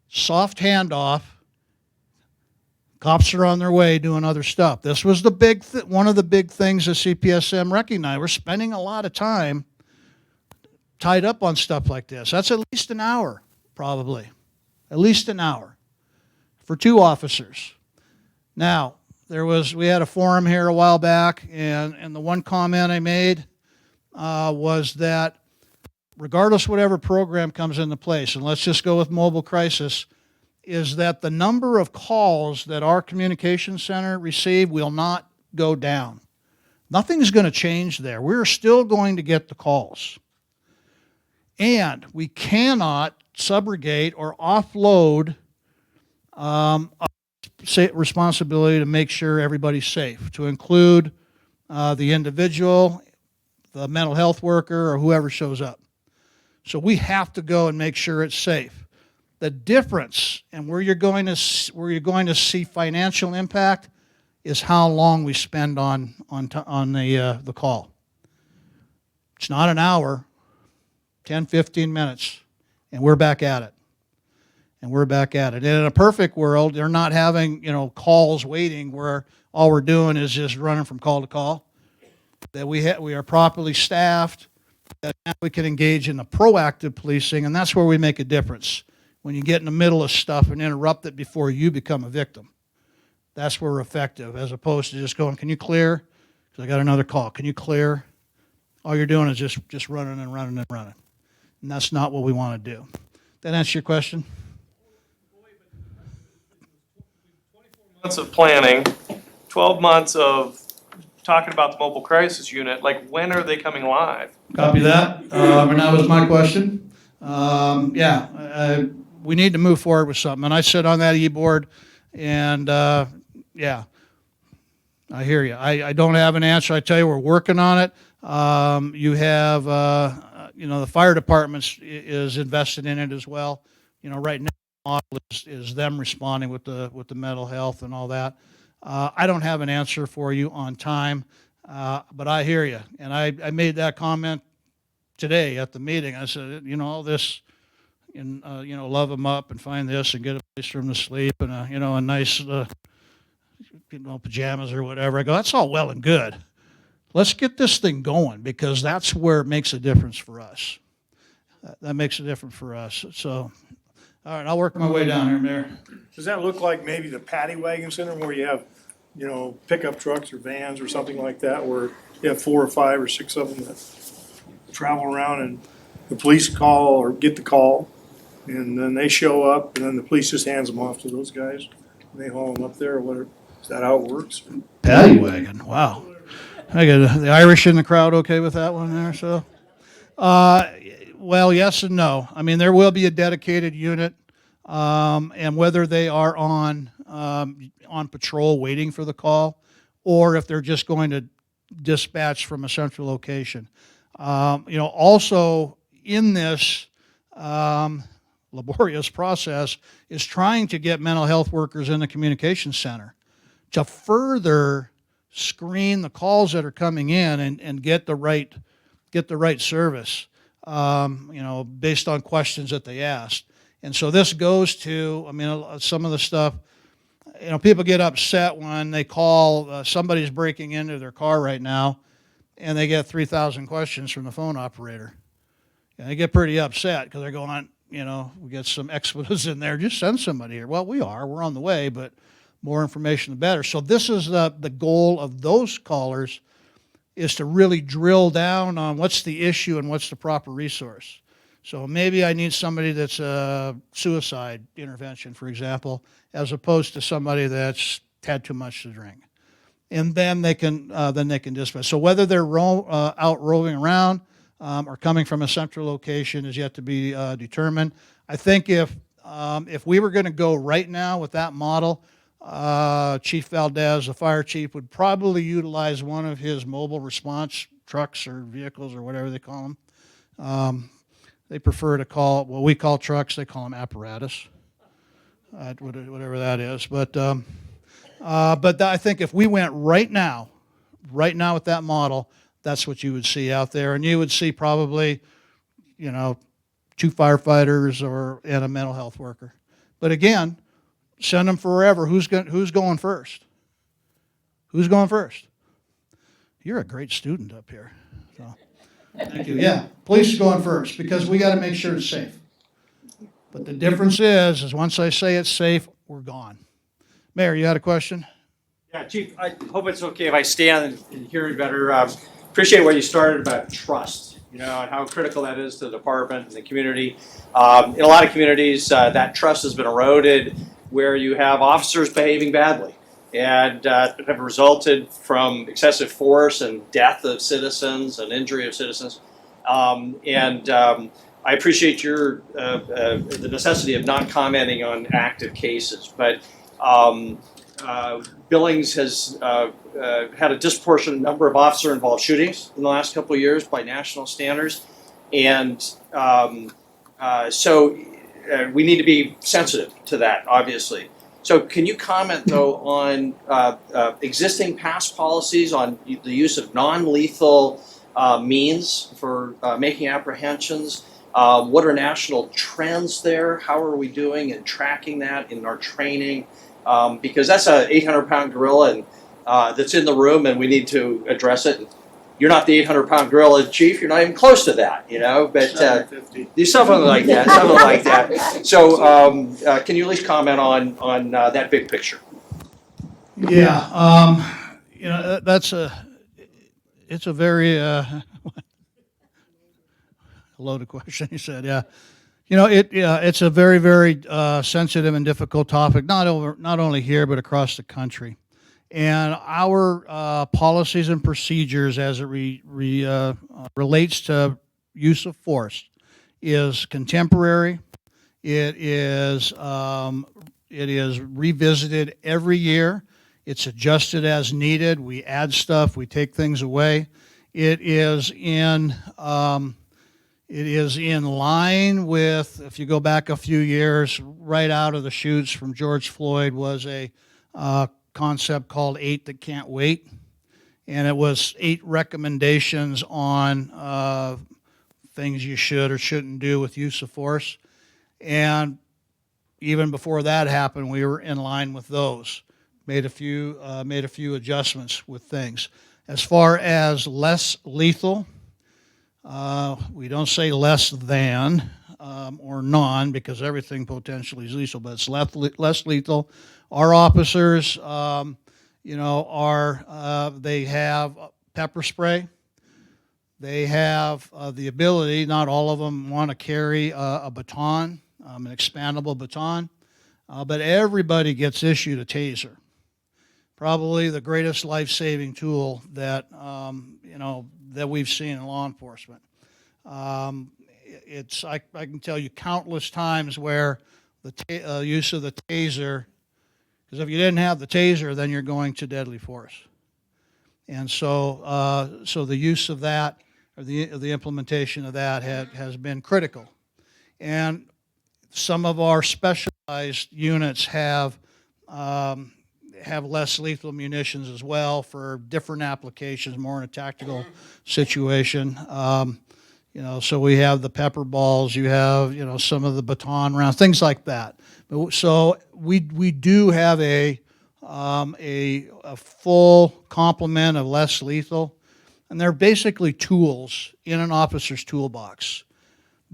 soft handoff. Cops are on their way doing other stuff. This was one of the big things that CPSM recognized. We're spending a lot of time tied up on stuff like this. That's at least an hour, probably. At least an hour for two officers. Now, we had a forum here a while back, and the one comment I made was that regardless whatever program comes into place, and let's just go with mobile crisis, is that the number of calls that our communication center receive will not go down. Nothing's going to change there. We're still going to get the calls. And we cannot subrogate or offload responsibility to make sure everybody's safe, to include the individual, the mental health worker, or whoever shows up. So we have to go and make sure it's safe. The difference and where you're going to see financial impact is how long we spend on the call. It's not an hour, 10, 15 minutes, and we're back at it. and we're back at it. And in a perfect world, they're not having, calls waiting where all we're doing is just running from call to call. That we are properly staffed, that now we can engage in the proactive policing, and that's where we make a difference. When you get in the middle of stuff and interrupt it before you become a victim. That's where we're effective, as opposed to just going, can you clear? Because I got another call. Can you clear? All you're doing is just running and running and running. And that's not what we want to do. That answer your question? Months of planning, 12 months of talking about the mobile crisis unit, like when are they coming live? Copy that. And that was my question. We need to move forward with something. And I sit on that E-board, and yeah, I hear you. I don't have an answer. I tell you, we're working on it. You have, the fire department is invested in it as well. Right now, the model is them responding with the mental health and all that. I don't have an answer for you on time, but I hear you. And I made that comment today at the meeting. I said, all this, and love them up and find this and get a place for them to sleep and a nice, pajamas or whatever. I go, that's all well and good. Let's get this thing going, because that's where it makes a difference for us. That makes a difference for us. So, all right, I'll work my way down here, Mayor. Does that look like maybe the paddy wagon center where you have, pickup trucks or vans or something like that, where you have 4 or 5 or 6 of them that travel around and the police call or get the call, and then they show up, and then the police just hands them off to those guys, and they haul them up there, or what? Is that how it works? Paddy wagon, wow. I got the Irish in the crowd okay with that one there, so. Well, yes and no. I mean, there will be a dedicated unit, and whether they are on patrol waiting for the call, or if they're just going to dispatch from a central location. Also in this laborious process is trying to get mental health workers in the communications center to further screen the calls that are coming in and get the right service, based on questions that they asked. And so this goes to, some of the stuff, people get upset when they call, somebody's breaking into their car right now, and they get 3,000 questions from the phone operator. And they get pretty upset because they're going, we get some expletives in there, just send somebody here. Well, we're on the way, but more information the better. So this is the goal of those callers, is to really drill down on what's the issue and what's the proper resource. So maybe I need somebody that's a suicide intervention, for example, as opposed to somebody that's had too much to drink. And then they can dispatch. So whether they're out roving around or coming from a central location is yet to be determined. I think if we were going to go right now with that model, Chief Valdez, the fire chief, would probably utilize one of his mobile response trucks or vehicles or whatever they call them. They prefer to call, what we call trucks, they call them apparatus, whatever that is. But I think if we went right now with that model, that's what you would see out there. And you would see probably, 2 firefighters and a mental health worker. But again, send them forever. Who's going first? Who's going first? You're a great student up here. So, thank you. Yeah, police is going first because we got to make sure it's safe. But the difference is once I say it's safe, we're gone. Mayor, you had a question? Yeah, Chief, I hope it's okay if I stand and hear you better. Appreciate what you started about trust, and how critical that is to the department and the community. In a lot of communities, that trust has been eroded, where you have officers behaving badly and have resulted from excessive force and death of citizens and injury of citizens. I appreciate your the necessity of not commenting on active cases, but Billings has had a disproportionate number of officer-involved shootings in the last couple of years by national standards, and so we need to be sensitive to that, obviously. So can you comment, though, on existing past policies on the use of non-lethal means for making apprehensions, What are national trends there? How are we doing in tracking that in our training? Because that's a 800-pound gorilla and that's in the room, and we need to address it. You're not the 800-pound gorilla, Chief. You're not even close to that, you know. But 750. something like that. Something like that. So, can you at least comment on that big picture? Yeah, it's a very loaded question. You said, yeah. It's a very, very sensitive and difficult topic, not only here but across the country. And our policies and procedures as it relates to use of force is contemporary. It is revisited every year. It's adjusted as needed. We add stuff. We take things away. It is in line with, if you go back a few years, right out of the chutes from George Floyd was a concept called 8 That Can't Wait. And it was 8 recommendations on things you should or shouldn't do with use of force. And even before that happened, we were in line with those. Made a few adjustments with things. As far as less lethal, we don't say less than or non, because everything potentially is lethal, but it's less lethal. Our officers, they have pepper spray. They have the ability, not all of them want to carry a baton, an expandable baton, but everybody gets issued a taser. Probably the greatest life-saving tool that that we've seen in law enforcement. I can tell you countless times where the use of the taser, because if you didn't have the taser, then you're going to deadly force. And so the use of that, or the implementation of that has been critical. And some of our specialized units have less lethal munitions as well for different applications, more in a tactical situation. So we have the pepper balls, you have, some of the baton rounds, things like that. So we do have a full complement of less lethal, and they're basically tools in an officer's toolbox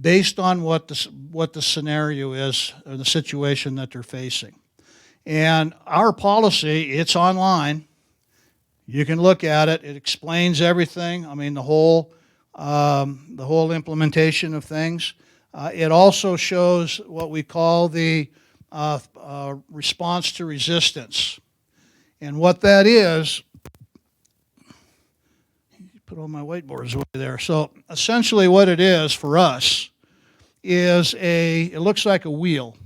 based on what the scenario is or the situation that they're facing. And our policy, it's online. You can look at it. It explains everything. I mean, the whole implementation of things. It also shows what we call the response to resistance. And what that is, put all my whiteboards away there. So essentially what it is for us is it looks like a wheel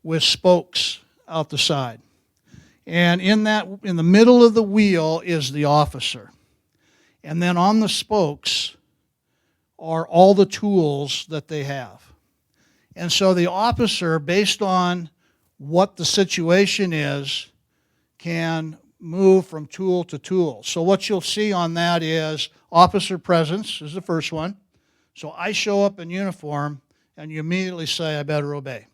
with spokes out the side. And in the middle of the wheel is the officer. And then on the spokes are all the tools that they have. And so the officer, based on what the situation is, can move from tool to tool. So what you'll see on that is officer presence is the first one. So I show up in uniform and you immediately say, I better obey.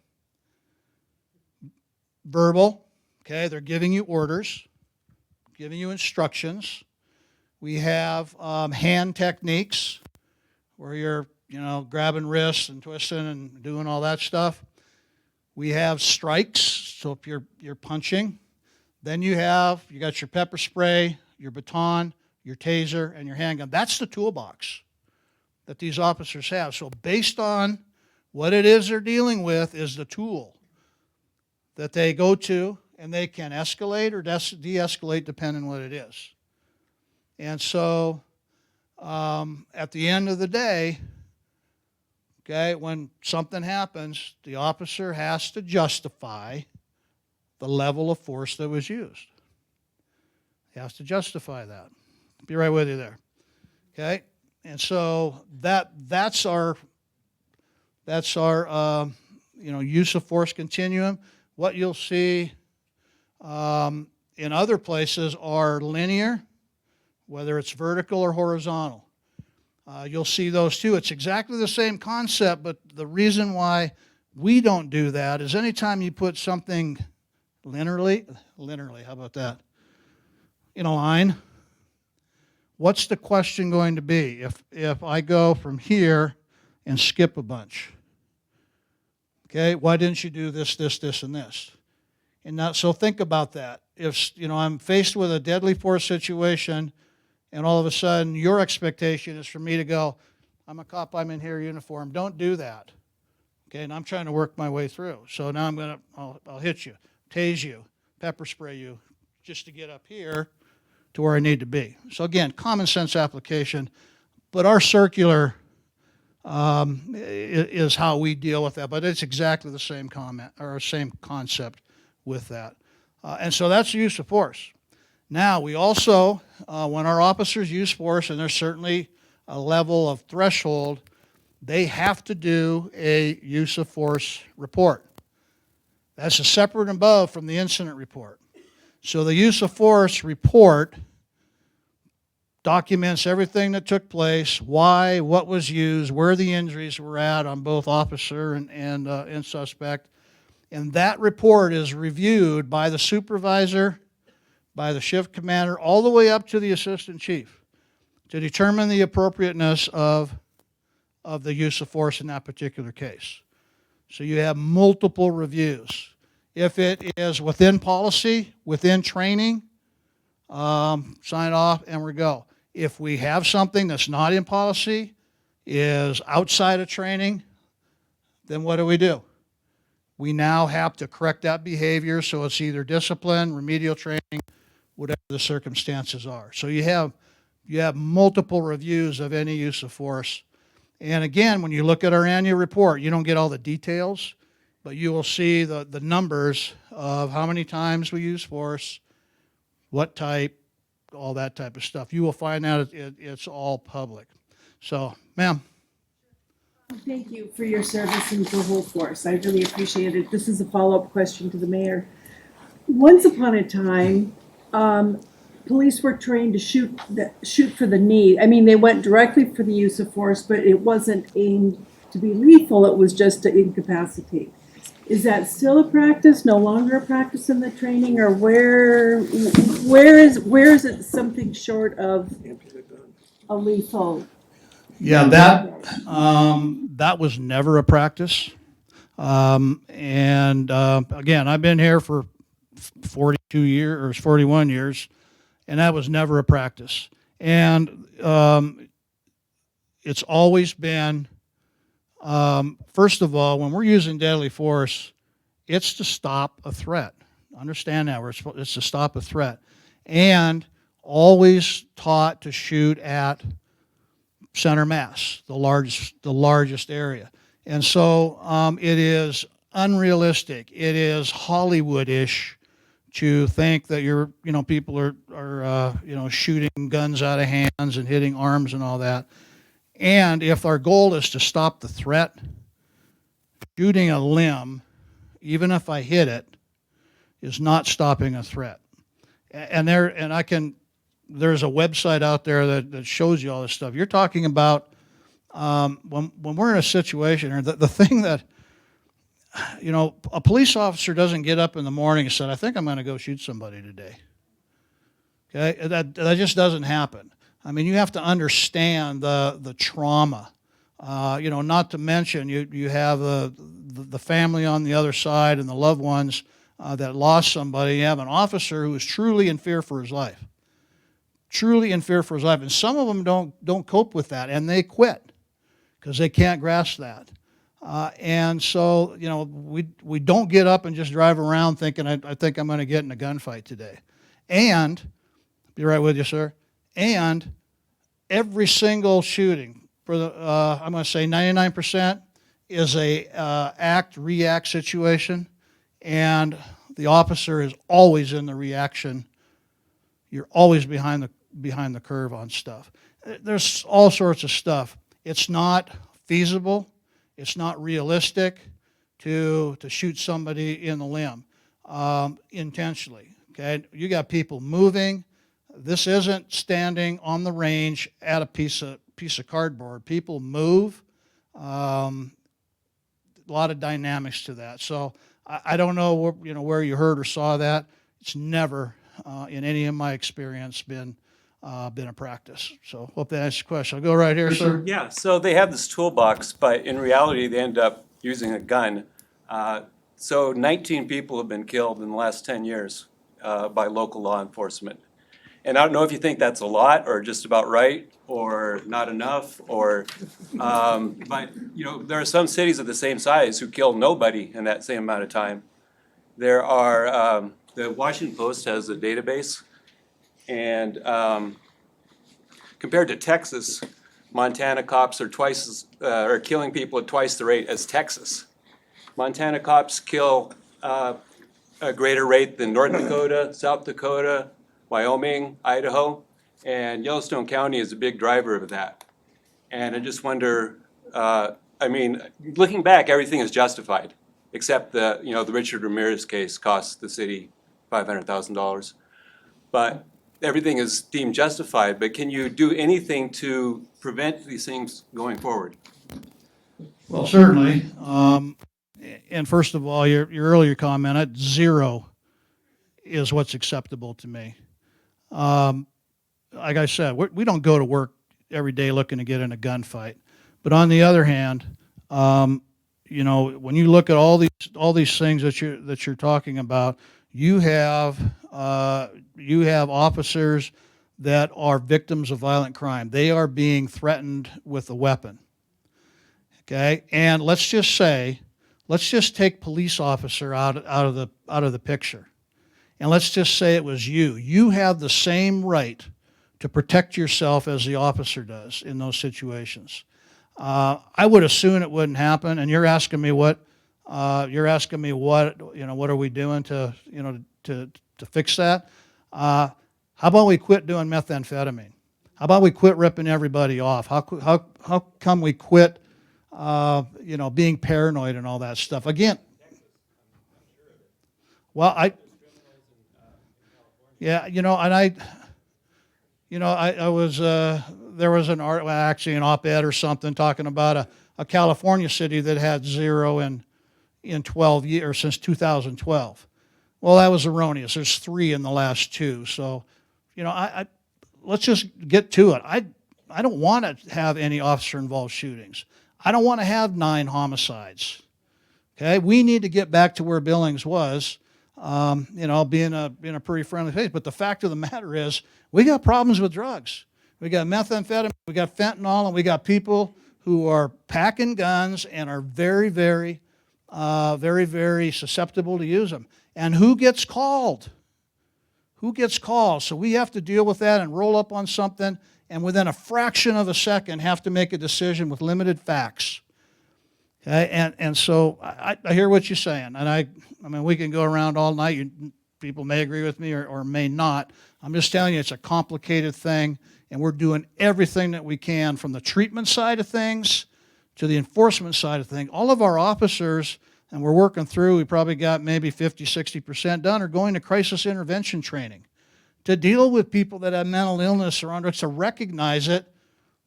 Verbal, okay, they're giving you orders, giving you instructions. We have hand techniques where you're, grabbing wrists and twisting and doing all that stuff. We have strikes, so if you're punching. Then you got your pepper spray, your baton, your taser, and your handgun. That's the toolbox that these officers have. So based on what it is they're dealing with is the tool that they go to, and they can escalate or de-escalate depending on what it is. And so at the end of the day, okay, when something happens, the officer has to justify the level of force that was used. He has to justify that. Be right with you there. Okay? And so that's our use of force continuum. What you'll see in other places are linear, whether it's vertical or horizontal. You'll see those too. It's exactly the same concept, but the reason why we don't do that is anytime you put something linearly, how about that, in a line, what's the question going to be? If I go from here and skip a bunch, okay, why didn't you do this, this, this, and this? And now, so think about that. If, I'm faced with a deadly force situation, and all of a sudden your expectation is for me to go, I'm a cop, I'm in here uniform. Don't do that. Okay, and I'm trying to work my way through. So now I'll hit you, tase you, pepper spray you, just to get up here to where I need to be. So again, common sense application, but our circular is how we deal with that. But it's exactly the same comment or same concept with that. And so that's the use of force. Now, we also, when our officers use force, and there's certainly a level of threshold, they have to do a use of force report. That's a separate and above from the incident report. So the use of force report documents everything that took place, why, what was used, where the injuries were at on both officer and suspect. And that report is reviewed by the supervisor, by the shift commander, all the way up to the assistant chief to determine the appropriateness of the use of force in that particular case. So you have multiple reviews. If it is within policy, within training, sign off and we go. If we have something that's not in policy, is outside of training, then what do? We now have to correct that behavior, so it's either discipline, remedial training, whatever the circumstances are. So you have multiple reviews of any use of force. And again, when you look at our annual report, you don't get all the details, but you will see the numbers of how many times we use force, what type, all that type of stuff. You will find out it's all public. So, ma'am. Thank you for your service and for whole force. I really appreciate it. This is a follow-up question to the mayor. Once upon a time, police were trained to shoot for the knee. I mean, they went directly for the use of force, but it wasn't aimed to be lethal. It was just to incapacitate. Is that still a practice? No longer a practice in the training, or where is it something short of a lethal? Yeah, that was never a practice. Again, I've been here for 42 years or 41 years, and that was never a practice. And it's always been, first of all, when we're using deadly force, it's to stop a threat. Understand that, it's to stop a threat. And always taught to shoot at center mass, the largest area. And so it is unrealistic. It is Hollywood-ish to think that people are shooting guns out of hands and hitting arms and all that. And if our goal is to stop the threat, shooting a limb, even if I hit it, is not stopping a threat. There's a website out there that shows you all this stuff. You're talking about when we're in a situation, or the thing that, a police officer doesn't get up in the morning and say, I think I'm going to go shoot somebody today. Okay, that just doesn't happen. I mean, you have to understand the trauma. Not to mention you have the family on the other side and the loved ones that lost somebody. You have an officer who is truly in fear for his life. Truly in fear for his life. And some of them don't cope with that, and they quit because they can't grasp that. And so, we don't get up and just drive around thinking, I think I'm going to get in a gunfight today. And, be right with you, sir, and every single shooting, I'm going to say 99%, is a act-react situation, and the officer is always in the reaction. You're always behind the curve on stuff. There's all sorts of stuff. It's not feasible. It's not realistic to shoot somebody in the limb intentionally. Okay, you got people moving. This isn't standing on the range at a piece of piece of cardboard. People move. A lot of dynamics to that. So I don't know where you heard or saw that. It's never in any of my experience been a practice. So hope that answers your question. I'll go right here, sir. Yeah, so they have this toolbox, but in reality, they end up using a gun. So 19 people have been killed in the last 10 years by local law enforcement. And I don't know if you think that's a lot or just about right or not enough but there are some cities of the same size who kill nobody in that same amount of time. There are, the Washington Post has a database, and compared to Texas, Montana cops are killing people at twice the rate as Texas. Montana cops kill a greater rate than North Dakota, South Dakota, Wyoming, Idaho, and Yellowstone County is a big driver of that. And I just wonder, looking back, everything is justified, except the Richard Ramirez case cost the city $500,000. But everything is deemed justified, but can you do anything to prevent these things going forward? Well, certainly. And first of all, your earlier comment at 0 is what's acceptable to me. Like I said, we don't go to work every day looking to get in a gunfight. But on the other hand, when you look at all these things that you're talking about, you have officers that are victims of violent crime. They are being threatened with a weapon. Okay, and let's just take police officer out of the picture, and let's just say it was you. You have the same right to protect yourself as the officer does in those situations. I would assume it wouldn't happen, and you're asking me what are we doing to fix that? How about we quit doing methamphetamine? How about we quit ripping everybody off? How come we quit being paranoid and all that stuff? Again, well, I was there was an op-ed or something talking about a California city that had 0 in 12 years since 2012. Well, that was erroneous. There's 3 in the last 2. So, let's just get to it. I don't want to have any officer-involved shootings. I don't want to have 9 homicides. Okay, we need to get back to where Billings was. Being a pretty friendly place. But the fact of the matter is, we got problems with drugs. We got methamphetamine, we got fentanyl, and we got people who are packing guns and are very, very, very, very susceptible to use them. And who gets called? Who gets called? So we have to deal with that and roll up on something, and within a fraction of a second have to make a decision with limited facts. Okay? And so I hear what you're saying, and we can go around all night. People may agree with me or may not. I'm just telling you, it's a complicated thing, and we're doing everything that we can from the treatment side of things to the enforcement side of things. All of our officers, and we're working through, we probably got maybe 50, 60% done, are going to crisis intervention training to deal with people that have mental illness or under, to recognize it,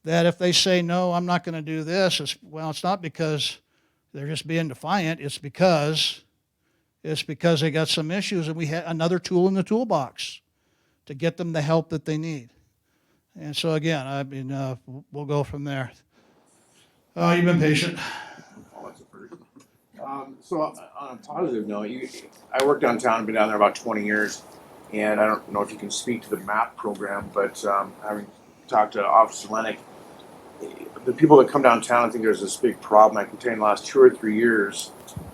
that if they say, no, I'm not going to do this, it's not because they're just being defiant, it's because they got some issues, and we had another tool in the toolbox to get them the help that they need. And so again, we'll go from there. You've been patient. So on a positive note, I worked downtown, been down there about 20 years, and I don't know if you can speak to the MAP program, but having talked to Officer Lennick, the people that come downtown, I think there's this big problem. I can tell you in the last 2 or 3 years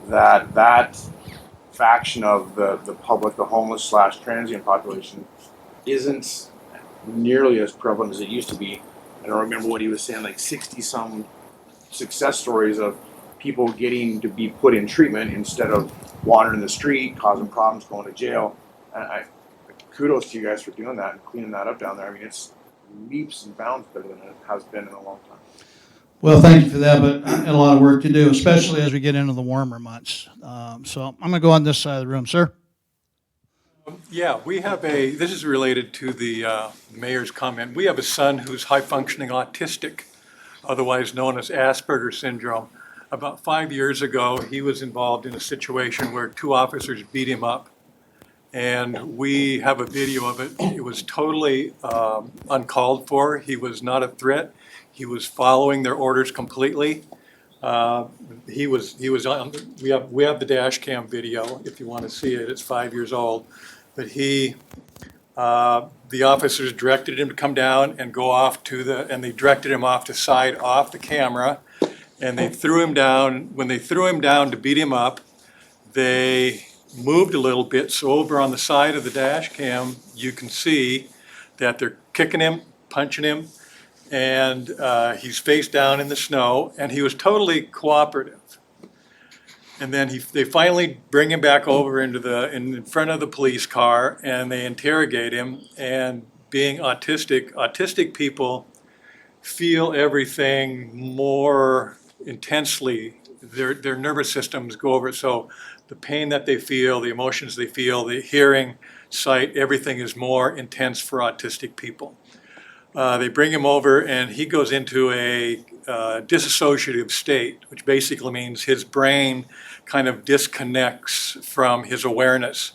that faction of the public, the homeless / transient population, isn't nearly as prevalent as it used to be. I don't remember what he was saying, like 60-some success stories of people getting to be put in treatment instead of wandering the street, causing problems, going to jail. And kudos to you guys for doing that and cleaning that up down there. I mean, it's leaps and bounds better than it has been in a long time. Well, thank you for that, but a lot of work to do, especially as we get into the warmer months. So I'm going to go on this side of the room, sir. Yeah, we have this is related to the mayor's comment. We have a son who's high-functioning autistic, otherwise known as Asperger's syndrome. About 5 years ago, he was involved in a situation where 2 officers beat him up. And we have a video of it. It was totally uncalled for. He was not a threat. He was following their orders completely. He was on, we have the dash cam video if you want to see it. It's 5 years old. But the officers directed him to come down and go off and they directed him off to side off the camera. And they threw him down. When they threw him down to beat him up, they moved a little bit. So over on the side of the dash cam, you can see that they're kicking him, punching him, and he's face down in the snow, and he was totally cooperative. And then they finally bring him back over in front of the police car, and they interrogate him. And being autistic people feel everything more intensely. Their nervous systems go over it. So the pain that they feel, the emotions they feel, the hearing, sight, everything is more intense for autistic people. They bring him over and he goes into a dissociative state, which basically means his brain kind of disconnects from his awareness.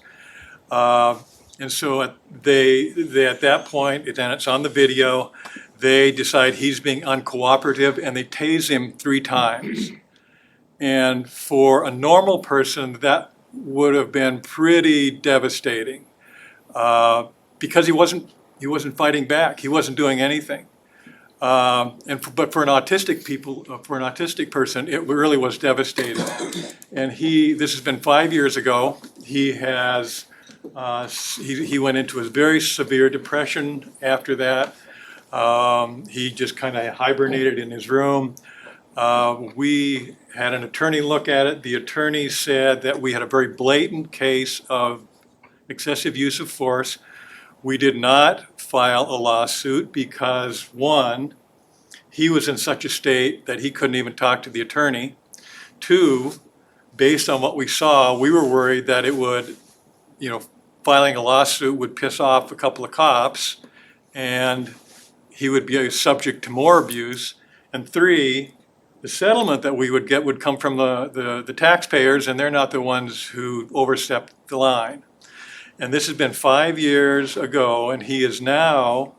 And so at that point, and it's on the video, they decide he's being uncooperative and they tase him 3 times. And for a normal person, that would have been pretty devastating because he wasn't fighting back. He wasn't doing anything. But for an autistic person, it really was devastating. And this has been 5 years ago. He went into a very severe depression after that. He just kind of hibernated in his room. We had an attorney look at it. The attorney said that we had a very blatant case of excessive use of force. We did not file a lawsuit because, 1, he was in such a state that he couldn't even talk to the attorney. 2, based on what we saw, we were worried that it would, filing a lawsuit would piss off a couple of cops and he would be subject to more abuse. And 3, the settlement that we would get would come from the taxpayers, and they're not the ones who overstepped the line. And this has been 5 years ago, and he is now,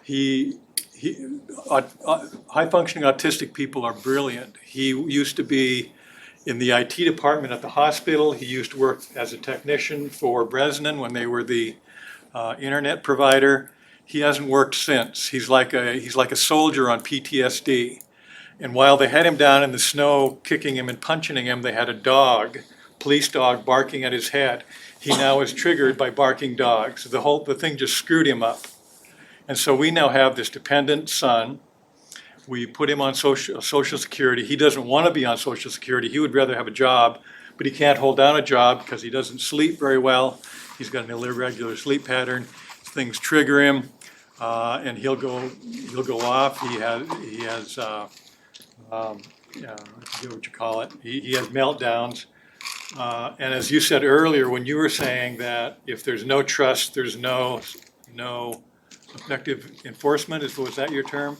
high-functioning autistic people are brilliant. He used to be in the IT department at the hospital. He used to work as a technician for Bresnan when they were the internet provider. He hasn't worked since. He's like a soldier on PTSD. And while they had him down in the snow, kicking him and punching him, they had a police dog barking at his head. He now is triggered by barking dogs. The thing just screwed him up. And so we now have this dependent son. We put him on Social Security. He doesn't want to be on Social Security. He would rather have a job, but he can't hold down a job because he doesn't sleep very well. He's got an irregular sleep pattern. Things trigger him, and he'll go off. He has I forget what you call it. He has meltdowns. And as you said earlier, when you were saying that if there's no trust, there's no effective enforcement, was that your term?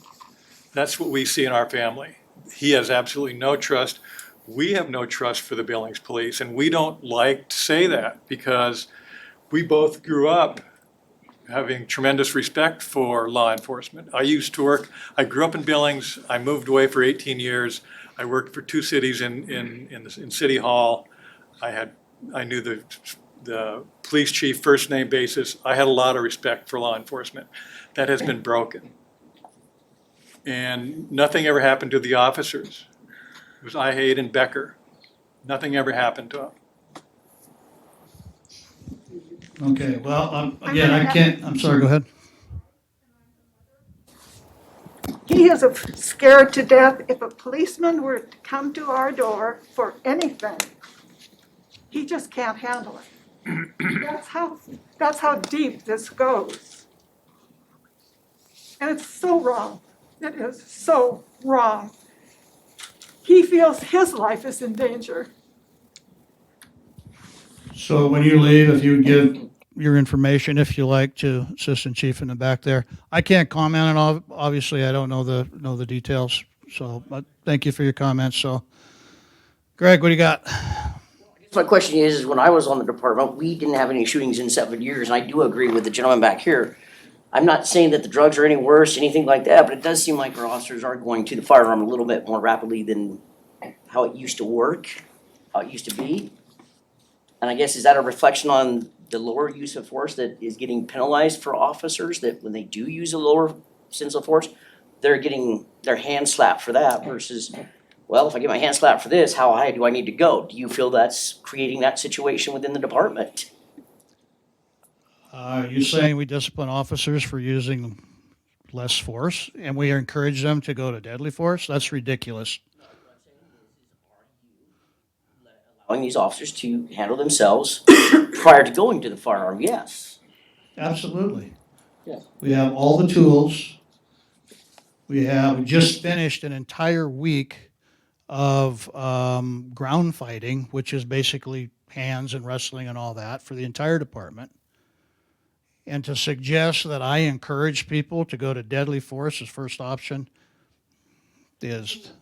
That's what we see in our family. He has absolutely no trust. We have no trust for the Billings Police, and we don't like to say that because we both grew up having tremendous respect for law enforcement. I grew up in Billings. I moved away for 18 years. I worked for 2 cities in City Hall. I knew the police chief first name basis. I had a lot of respect for law enforcement. That has been broken. And nothing ever happened to the officers. It was Ihade and Becker. Nothing ever happened to them. Okay, well, again, I'm sorry, go ahead. He is scared to death. If a policeman were to come to our door for anything, he just can't handle it. That's how deep this goes. And it's so wrong. It is so wrong. He feels his life is in danger. So when you leave, if you would give your information if you like to Assistant Chief in the back there. I can't comment on all, obviously I don't know the details, so, but thank you for your comments, so. Greg, what do you got? My question is, when I was on the department, we didn't have any shootings in 7 years, and I do agree with the gentleman back here. I'm not saying that the drugs are any worse, anything like that, but it does seem like our officers are going to the firearm a little bit more rapidly than how it used to work, how it used to be. And I guess, is that a reflection on the lower use of force that is getting penalized for officers, that when they do use a lower sense of force, they're getting their hand slapped for that versus, well, if I get my hand slapped for this, how high do I need to go? Do you feel that's creating that situation within the department? Are you saying we discipline officers for using less force and we encourage them to go to deadly force? That's ridiculous. Allowing these officers to handle themselves prior to going to the firearm, yes. Absolutely. Yeah. We have all the tools. We just finished an entire week of ground fighting, which is basically hands and wrestling and all that for the entire department. And to suggest that I encourage people to go to deadly force as first option is,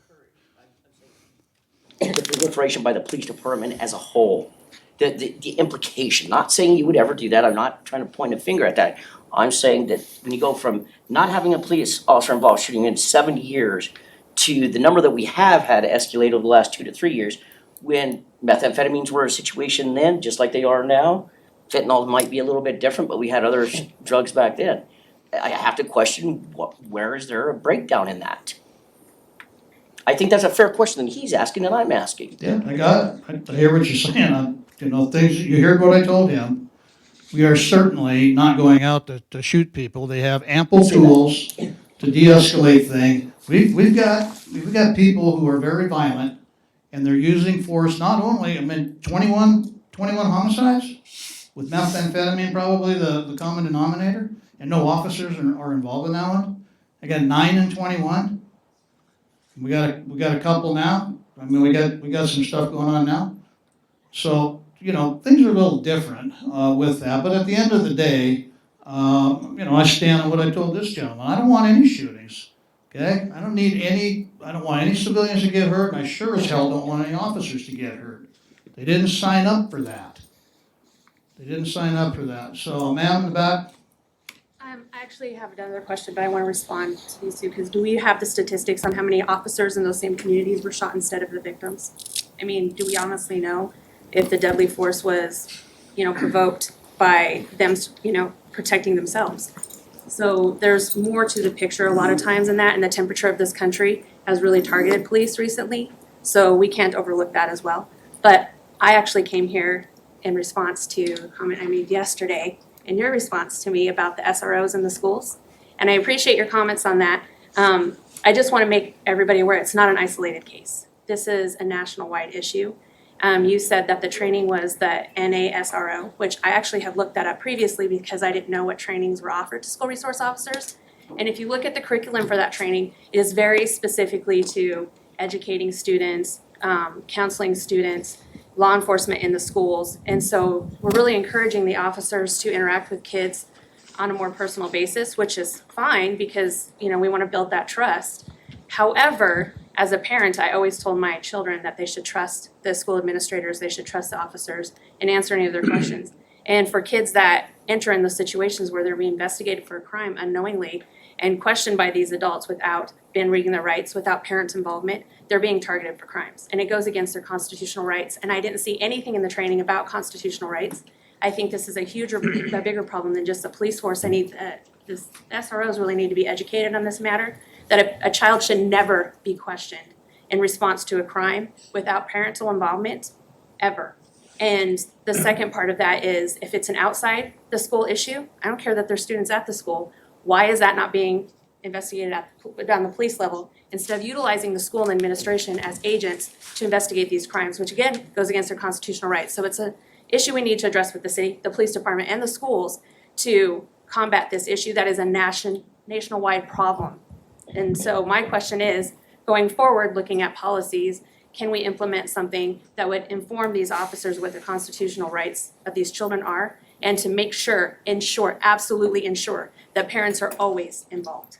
The proliferation by the police department as a whole, the implication, not saying you would ever do that, I'm not trying to point a finger at that. I'm saying that when you go from not having a police officer involved shooting in 7 years to the number that we have had escalate over the last 2 to 3 years, when methamphetamines were a situation then, just like they are now, fentanyl might be a little bit different, but we had other drugs back then. I have to question, where is there a breakdown in that? I think that's a fair question that he's asking and I'm asking. yeah, I got it. I hear what you're saying. You heard what I told him. We are certainly not going out to shoot people. They have ample tools to de-escalate things. We've got people who are very violent and they're using force not only, 21 homicides with methamphetamine probably the common denominator, and no officers are involved in that one. I got 9 and 21. We got a couple now. We got some stuff going on now. So, things are a little different with that. But at the end of the day, I stand on what I told this gentleman. I don't want any shootings. Okay? I don't want any civilians to get hurt, and I sure as hell don't want any officers to get hurt. They didn't sign up for that. So, ma'am in the back. I actually have another question, but I want to respond to these two, because do we have the statistics on how many officers in those same communities were shot instead of the victims? I mean, do we honestly know if the deadly force was, provoked by them, protecting themselves? So there's more to the picture a lot of times in that, and the temperature of this country has really targeted police recently, so we can't overlook that as well. But I actually came here in response to a comment I made yesterday in your response to me about the SROs in the schools. And I appreciate your comments on that. I just want to make everybody aware it's not an isolated case. This is a national-wide issue. You said that the training was the NASRO, which I actually have looked that up previously because I didn't know what trainings were offered to school resource officers. And if you look at the curriculum for that training, it is very specifically to educating students, counseling students, law enforcement in the schools. And so we're really encouraging the officers to interact with kids on a more personal basis, which is fine because, we want to build that trust. However, as a parent, I always told my children that they should trust the school administrators, they should trust the officers and answer any of their questions. And for kids that enter in those situations where they're being investigated for a crime unknowingly and questioned by these adults without been reading their rights, without parents' involvement, they're being targeted for crimes. And it goes against their constitutional rights. And I didn't see anything in the training about constitutional rights. I think this is a bigger problem than just the police force. The SROs really need to be educated on this matter, that a child should never be questioned in response to a crime without parental involvement, ever. And the second part of that is, if it's an outside the school issue, I don't care that there's students at the school, why is that not being investigated on the police level instead of utilizing the school and administration as agents to investigate these crimes, which again goes against their constitutional rights. So it's an issue we need to address with the city, the police department, and the schools to combat this issue that is a nationwide problem. And so my question is, going forward, looking at policies, can we implement something that would inform these officers what their constitutional rights of these children are and to make sure, absolutely ensure that parents are always involved.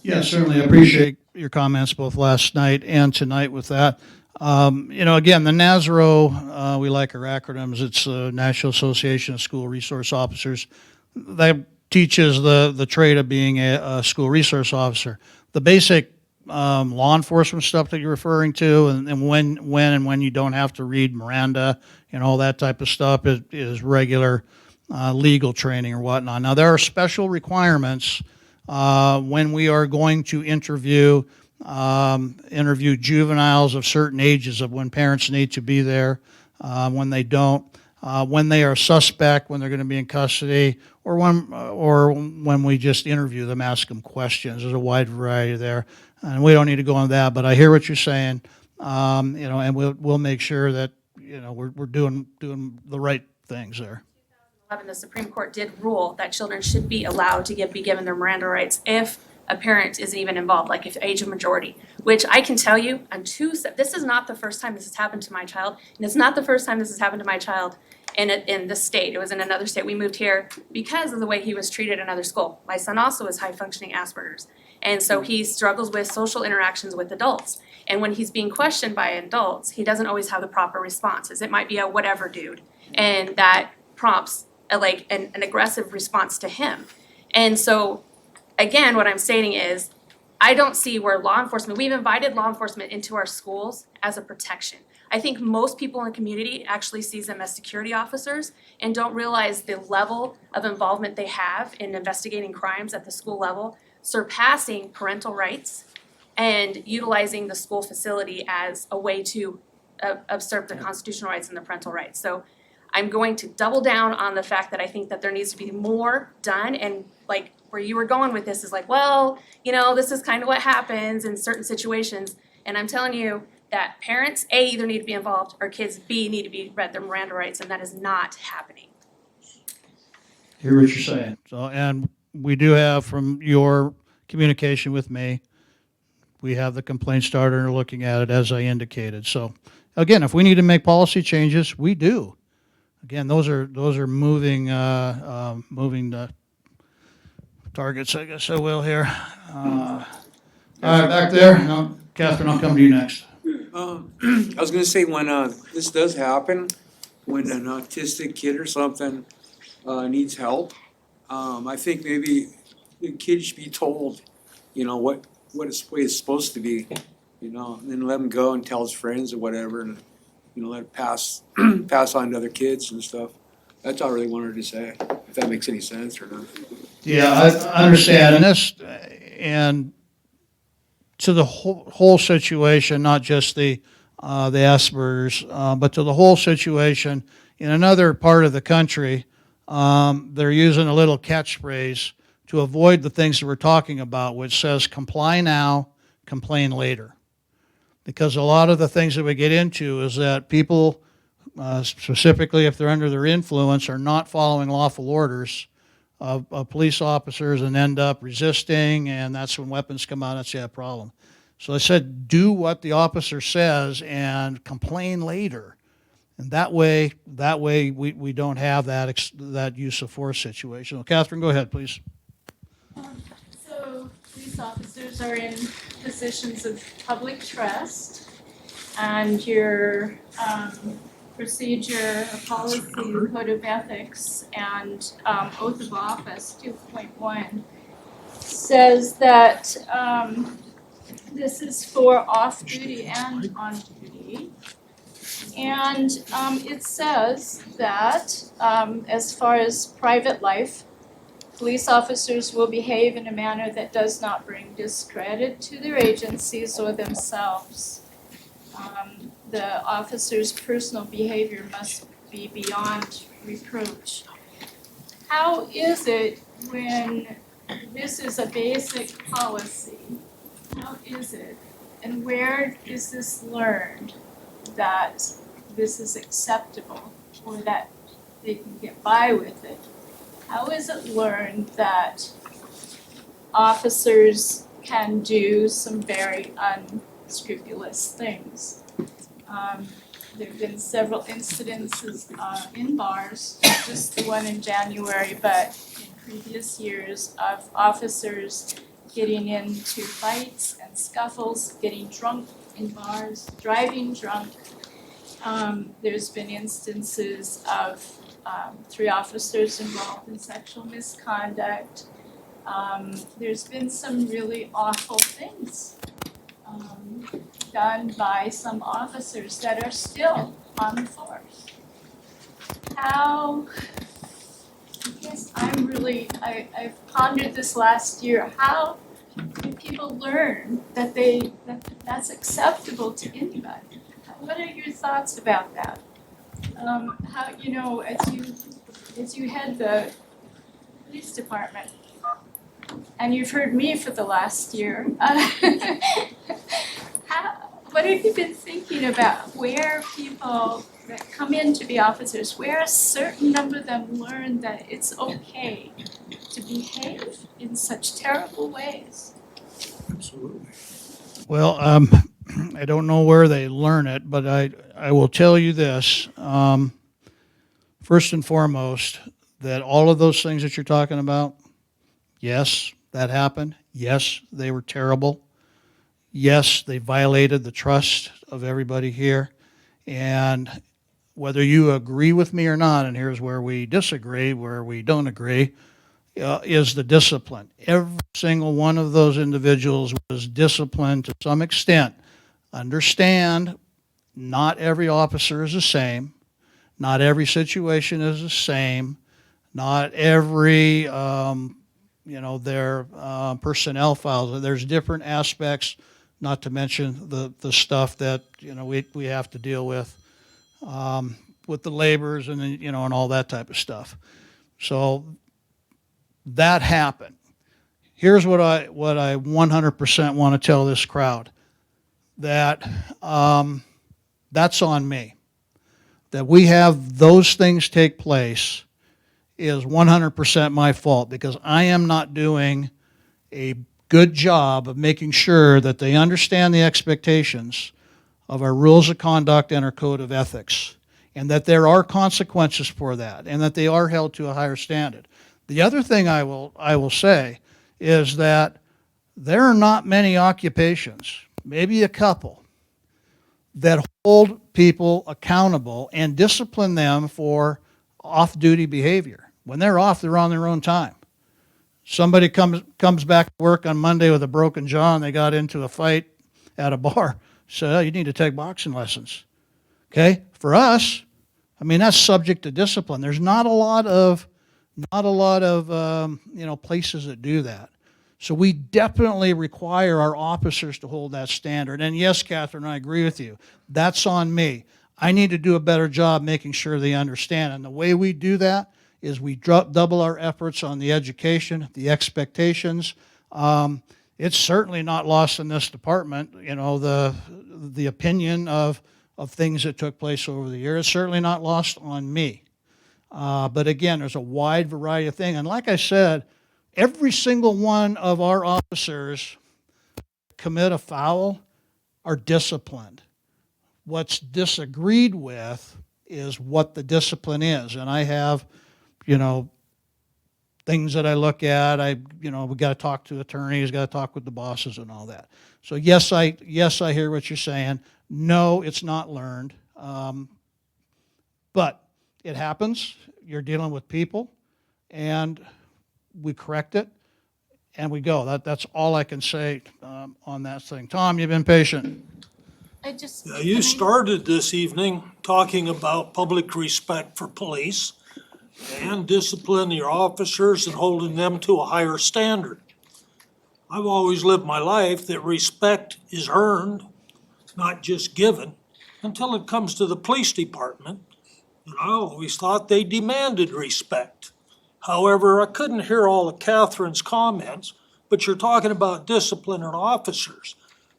Yeah, certainly appreciate your comments both last night and tonight with that. Again, the NASRO, we like our acronyms. It's the National Association of School Resource Officers. That teaches the trade of being a school resource officer. The basic law enforcement stuff that you're referring to, and when you don't have to read Miranda and all that type of stuff is regular legal training or whatnot. Now, there are special requirements when we are going to interview juveniles of certain ages, of when parents need to be there, when they don't, when they are suspect, when they're going to be in custody, or when we just interview them, ask them questions. There's a wide variety there, and we don't need to go on that. But I hear what you're saying, and we'll make sure that we're doing the right things there. 2011, the Supreme Court did rule that children should be allowed to be given their Miranda rights if a parent isn't even involved, like if age of majority, which I can tell you, this is not the first time this has happened to my child, and it's not the first time this has happened to my child in this state. It was in another state. We moved here because of the way he was treated in another school. My son also has high-functioning Asperger's, and so he struggles with social interactions with adults. And when he's being questioned by adults, he doesn't always have the proper responses. It might be a whatever dude, and that prompts an aggressive response to him. And so, again, what I'm stating is, I don't see where we've invited law enforcement into our schools as a protection. I think most people in the community actually sees them as security officers and don't realize the level of involvement they have in investigating crimes at the school level, surpassing parental rights and utilizing the school facility as a way to usurp the constitutional rights and the parental rights. So I'm going to double down on the fact that I think that there needs to be more done, and where you were going with this is this is kind of what happens in certain situations, and I'm telling you that parents, A, either need to be involved, or kids, B, need to be read their Miranda rights, and that is not happening. Hear what you're saying. So, and we do have, from your communication with me, we have the complaint starter and are looking at it as I indicated. So, again, if we need to make policy changes, we do. Again, those are moving targets, I guess I will here. All right, back there. Now, Catherine, I'll come to you next. I was gonna say, when this does happen, when an autistic kid or something needs help, I think maybe the kid should be told, what it's supposed to be, and then let him go and tell his friends or whatever, and let it pass on to other kids and stuff. That's all I really wanted to say, if that makes any sense or not. Yeah, I understand, and to the whole situation, not just the Asperger's, but to the whole situation. In another part of the country, they're using a little catchphrase to avoid the things that we're talking about, which says, comply now, complain later. Because a lot of the things that we get into is that people, specifically if they're under their influence, are not following lawful orders of police officers and end up resisting, and that's when weapons come out. That's a problem. So I said, do what the officer says and complain later. And that way we don't have that use of force situation. Well, Catherine, go ahead, please. So police officers are in positions of public trust, and your procedure, policy, code of ethics, and oath of office 2.1 says that this is for off-duty and on-duty. And it says that as far as private life, police officers will behave in a manner that does not bring discredit to their agencies or themselves. The officer's personal behavior must be beyond reproach. How is it when this is a basic policy? How is it? And where is this learned that this is acceptable or that they can get by with it? How is it learned that officers can do some very unscrupulous things? there've been several incidences in bars, not just the one in January, but in previous years of officers getting into fights and scuffles, getting drunk in bars, driving drunk. There's been instances of 3 officers involved in sexual misconduct. There's been some really awful things done by some officers that are still on the force. How, I guess I've pondered this last year, how do people learn that that's acceptable to anybody? What are your thoughts about that? How, you know, as you head the police department, and you've heard me for the last year, what have you been thinking about where people that come in to be officers, where a certain number of them learn that it's okay to behave in such terrible ways? Absolutely. Well, I don't know where they learn it, but I will tell you this. First and foremost, that all of those things that you're talking about, yes, that happened. Yes, they were terrible. Yes, they violated the trust of everybody here. And whether you agree with me or not, and here's where we disagree, where we don't agree, is the discipline. Every single one of those individuals was disciplined to some extent. Understand, not every officer is the same. Not every situation is the same. Not every, their personnel files. There's different aspects, not to mention the stuff that, we have to deal with the laborers and, and all that type of stuff. So that happened. Here's what I 100% want to tell this crowd, that that's on me. That we have those things take place is 100% my fault, because I am not doing a good job of making sure that they understand the expectations of our rules of conduct and our code of ethics, and that there are consequences for that, and that they are held to a higher standard. The other thing I will say is that there are not many occupations, maybe a couple, that hold people accountable and discipline them for off-duty behavior. When they're off, they're on their own time. Somebody comes back to work on Monday with a broken jaw and they got into a fight at a bar, so you need to take boxing lessons. Okay? For us, that's subject to discipline. There's not a lot of places that do that. So we definitely require our officers to hold that standard. And yes, Catherine, I agree with you. That's on me. I need to do a better job making sure they understand. And the way we do that is we double our efforts on the education, the expectations. It's certainly not lost in this department, the opinion of things that took place over the years. It's certainly not lost on me. But again, there's a wide variety of things. And like I said, every single one of our officers commit a foul are disciplined. What's disagreed with is what the discipline is. And I have, things that I look at. We got to talk to attorneys, got to talk with the bosses and all that. So yes, I hear what you're saying. No, it's not learned. But it happens. You're dealing with people, and we correct it, and we go. That's all I can say on that thing. Tom, you've been patient. You started this evening talking about public respect for police and discipline your officers and holding them to a higher standard. I've always lived my life that respect is earned, not just given, until it comes to the police department. And I always thought they demanded respect. However, I couldn't hear all of Catherine's comments, but you're talking about discipline in officers.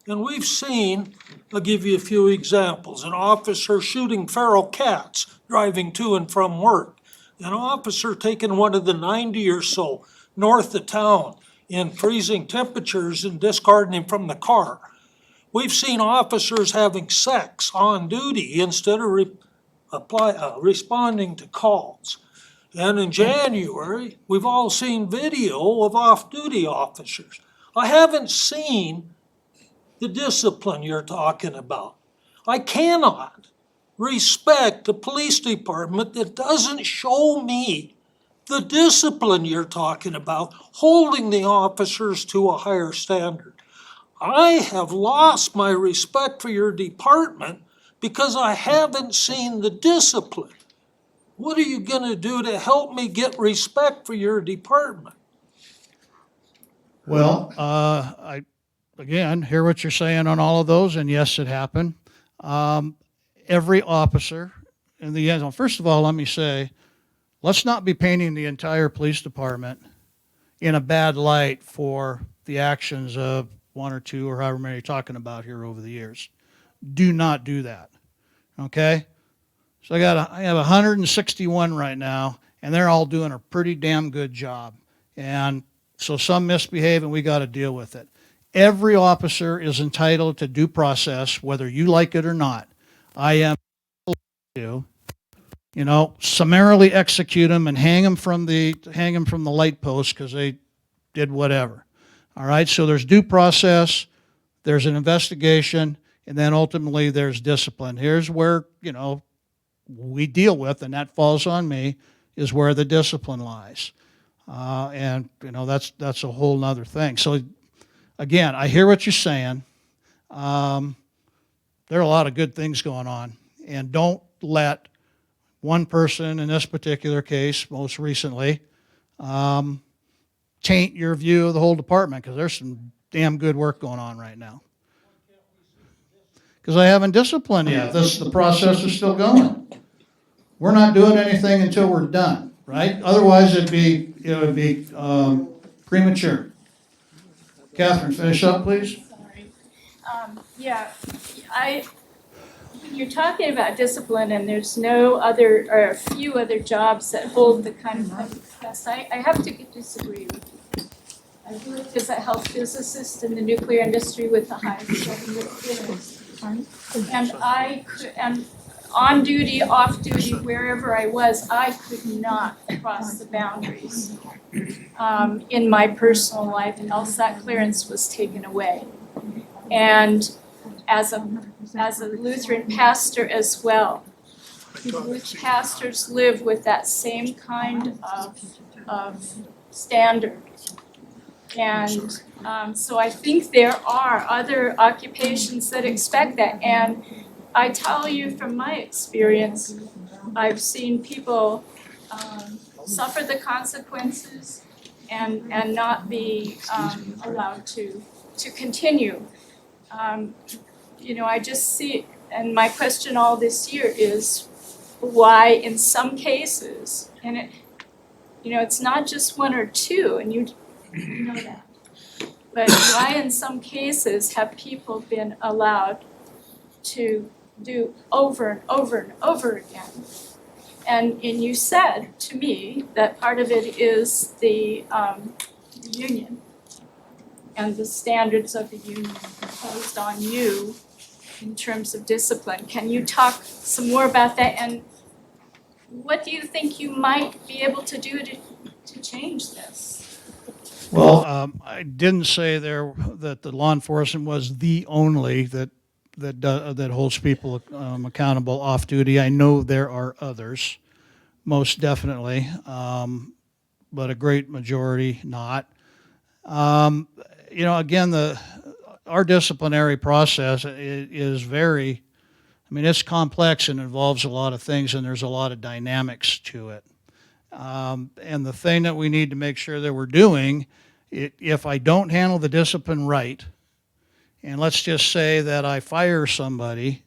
And we've seen, I'll give you a few examples, an officer shooting feral cats driving to and from work, an officer taking one of the 90 or so north of town in freezing temperatures and discarding him from the car. We've seen officers having sex on duty instead of responding to calls. And in January, we've all seen video of off-duty officers. I haven't seen the discipline you're talking about. I cannot respect a police department that doesn't show me the discipline you're talking about, holding the officers to a higher standard. I have lost my respect for your department because I haven't seen the discipline. What are you gonna do to help me get respect for your department? Well, I, again, hear what you're saying on all of those, and yes, it happened. Every officer in the end, first of all, let me say, let's not be painting the entire police department in a bad light for the actions of one or two or however many you're talking about here over the years. Do not do that, okay? So I have 161 right now, and they're all doing a pretty damn good job. And so some misbehave, and we got to deal with it. Every officer is entitled to due process, whether you like it or not. I am to, summarily execute them and hang them from the light post because they did whatever. All right, so there's due process, there's an investigation, and then ultimately there's discipline. Here's where, we deal with, and that falls on me, is where the discipline lies. And that's a whole nother thing. So again, I hear what you're saying. There are a lot of good things going on, and don't let one person in this particular case, most recently, taint your view of the whole department, because there's some damn good work going on right now. Because I haven't disciplined yet. The process is still going. We're not doing anything until we're done, right? Otherwise, it would be premature. Catherine, finish up, please. Sorry. When you're talking about discipline and there's no other, or a few other jobs that hold the kind of success, I have to disagree with you. I worked as a health physicist in the nuclear industry with the highest level of clearance. And on duty, off duty, wherever I was, I could not cross the boundaries in my personal life, and else that clearance was taken away. And as a Lutheran pastor as well, pastors live with that same kind of standard. And so I think there are other occupations that expect that. And I tell you from my experience, I've seen people suffer the consequences and not be allowed to continue. I just see, and my question all this year is why in some cases, and it's not just one or two, and you know that, but why in some cases have people been allowed to do over and over and over again? And you said to me that part of it is the union and the standards of the union imposed on you in terms of discipline. Can you talk some more about that? And what do you think you might be able to do to change this? Well, I didn't say that the law enforcement was the only that holds people accountable off duty. I know there are others, most definitely, but a great majority not. Again, our disciplinary process is very, it's complex and involves a lot of things, and there's a lot of dynamics to it. And the thing that we need to make sure that we're doing, if I don't handle the discipline right, and let's just say that I fire somebody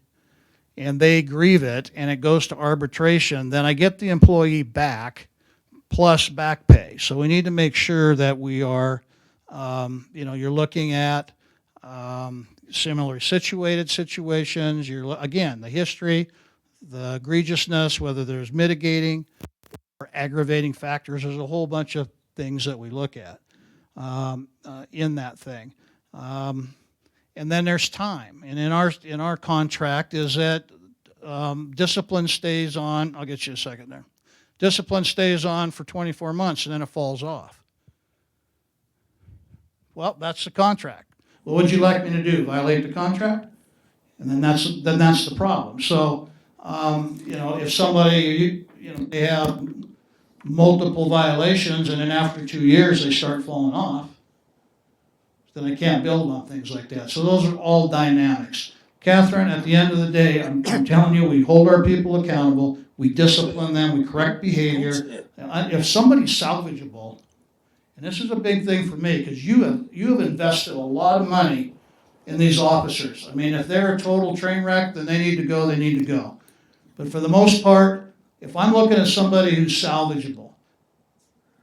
and they grieve it and it goes to arbitration, then I get the employee back plus back pay. So we need to make sure that we are, you're looking at similarly situated situations. Again, the history, the egregiousness, whether there's mitigating or aggravating factors. There's a whole bunch of things that we look at in that thing. And then there's time. And in our contract is that discipline stays on, I'll get you a second there. Discipline stays on for 24 months and then it falls off. Well, that's the contract. What would you like me to do? Violate the contract? And then that's the problem. So, if somebody, they have multiple violations and then after 2 years they start falling off, then I can't build on things like that. So those are all dynamics. Catherine, at the end of the day, I'm telling you, we hold our people accountable, we discipline them, we correct behavior. If somebody's salvageable, and this is a big thing for me, because you have invested a lot of money in these officers. I mean, if they're a total train wreck, then they need to go, they need to go. But for the most part, if I'm looking at somebody who's salvageable,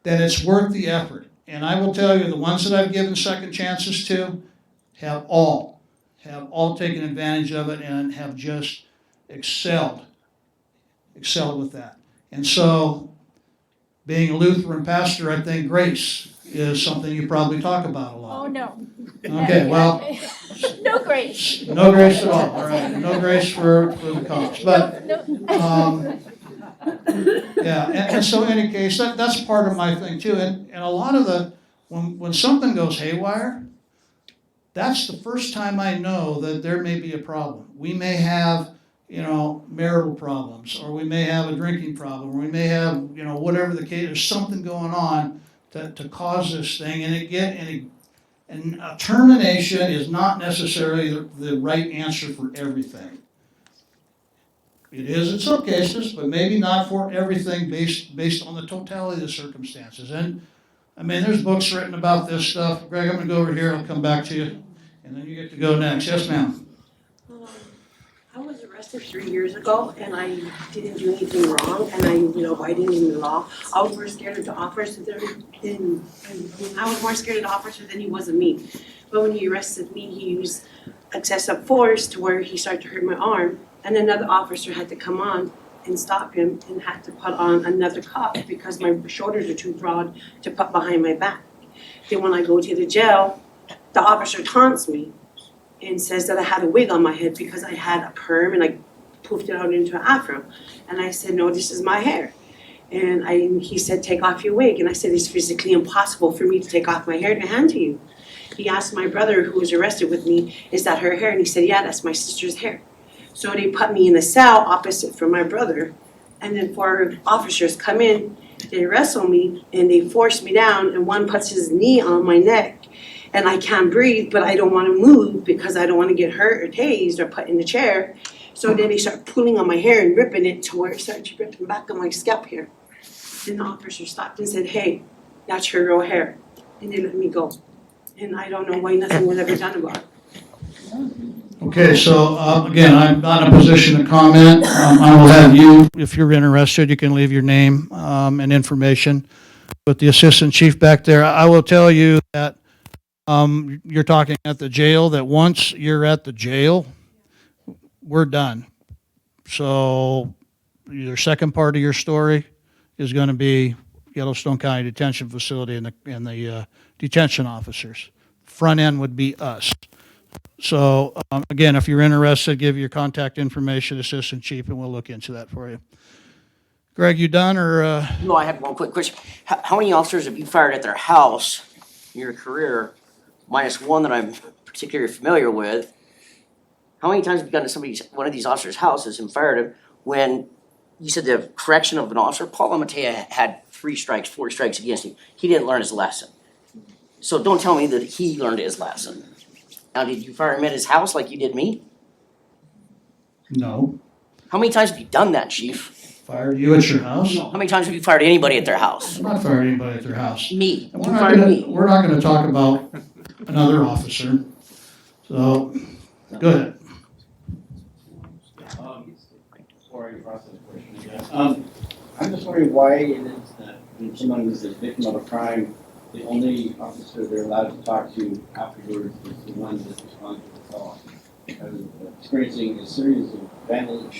then it's worth the effort. And I will tell you, the ones that I've given second chances to have all taken advantage of it and have just excelled with that. And so, being a Lutheran pastor, I think grace is something you probably talk about a lot. Oh, no. Okay, well, No grace. no grace at all right? No grace for the cops. But, yeah, and so in any case, that's part of my thing too. And a lot of when something goes haywire, that's the first time I know that there may be a problem. We may have, marital problems, or we may have a drinking problem, or we may have, whatever the case, there's something going on to cause this thing, and a termination is not necessarily the right answer for everything. It is in some cases, but maybe not for everything based on the totality of the circumstances. And I mean, there's books written about this stuff. Greg, I'm gonna go over here, I'll come back to you, and then you get to go next. Yes, ma'am. I was arrested 3 years ago and I didn't do anything wrong and I, abiding in the law. I was more scared of the officer than I was more scared of the officer than he was of me. But when he arrested me, he used excessive force to where he started to hurt my arm. And another officer had to come on and stop him and had to put on another cuff because my shoulders are too broad to put behind my back. Then when I go to the jail, the officer taunts me and says that I had a wig on my head because I had a perm and I poofed it out into an afro. And I said, no, this is my hair. And he said, take off your wig. And I said, it's physically impossible for me to take off my hair to hand to you. He asked my brother who was arrested with me, is that her hair? And he said, yeah, that's my sister's hair. So they put me in a cell opposite from my brother. And then 4 officers come in, they wrestle me and they force me down and one puts his knee on my neck. And I can't breathe, but I don't want to move because I don't want to get hurt or tased or put in the chair. So then they start pulling on my hair and ripping it to where it starts ripping back on my scalp here. Then the officer stopped and said, hey, that's your real hair. And they let me go. And I don't know why nothing was ever done about it. Okay, so again, I'm not in a position to comment. I will have you, if you're interested, you can leave your name and information with the assistant chief back there. I will tell you that you're talking at the jail, that once you're at the jail, we're done. So your second part of your story is going to be Yellowstone County Detention Facility and the detention officers. Front end would be us. So again, if you're interested, give your contact information, assistant chief, and we'll look into that for you. Greg, you done or? No, I have one quick question. How many officers have you fired at their house in your career, minus one that I'm particularly familiar with? How many times have you gone to one of these officers' houses and fired him when you said the correction of an officer? Paul Amatea had 4 strikes against him. He didn't learn his lesson. So don't tell me that he learned his lesson. Now, did you fire him at his house like you did me? No. How many times have you done that, chief? Fired you at your house? How many times have you fired anybody at their house? I'm not firing anybody at their house. Me. And You fired me. we're not gonna talk about another officer. So, go ahead. Sorry, process question again. I'm just wondering why it is that when someone is a victim of a crime, the only officer they're allowed to talk to afterwards is the one that responds to the call. I was experiencing a series of vandalism.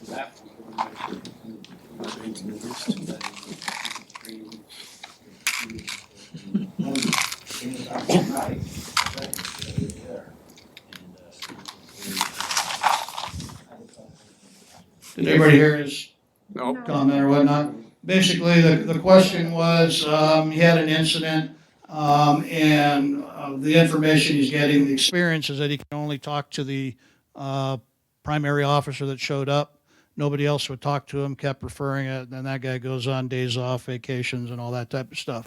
that Did everybody hear his No. comment or whatnot? Basically, the question was, he had an incident, and the information he's getting, the experience is that he can only talk to the primary officer that showed up. Nobody else would talk to him, kept referring it, and then that guy goes on days off, vacations, and all that type of stuff.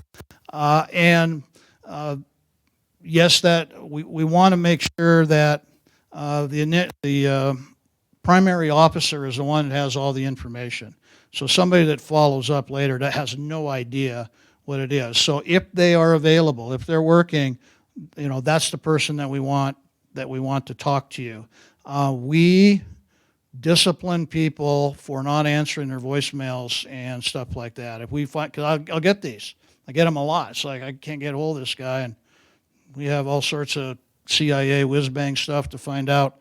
Yes, that we want to make sure that the primary officer is the one that has all the information. So somebody that follows up later that has no idea what it is. So if they are available, if they're working, that's the person that we want to talk to you. We discipline people for not answering their voicemails and stuff like that. If we find, because I'll get these, I get them a lot. It's like I can't get a hold of this guy, and we have all sorts of CIA whiz-bang stuff to find out,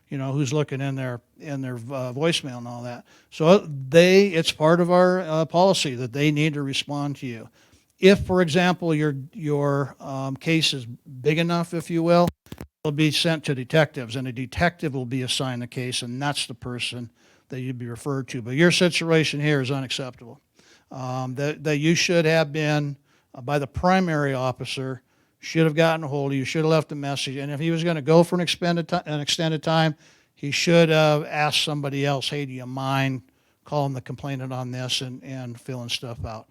who's looking in their voicemail and all that. So it's part of our policy that they need to respond to you. If, for example, your case is big enough, if you will, it'll be sent to detectives, and a detective will be assigned the case, and that's the person that you'd be referred to. But your situation here is unacceptable. That you should have been, by the primary officer, should have gotten a hold of you, should have left a message, and if he was going to go for an extended time, he should have asked somebody else, hey, do you mind calling the complainant on this and filling stuff out,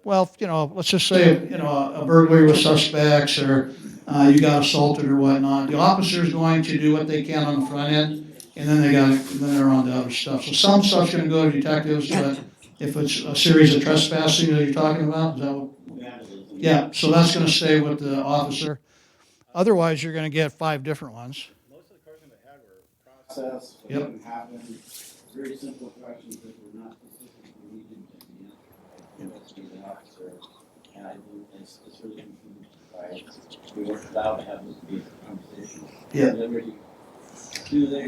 Well, let's just say, a burglary with suspects, or you got assaulted or whatnot. The officer's going to do what they can on the front end, and then they're on to other stuff. So some stuff's going to go to detectives, but if it's a series of trespassing that you're talking about, is that what? Yeah, so that's going to stay with the officer. Otherwise, you're going to get 5 different ones. Most of the questions I had were process, what Yep. didn't happen, very simple questions that were not specifically needed to be answered by investigating officer. And I think it's really important by, we weren't allowed to have this be a conversation. Yeah. Liberty, do they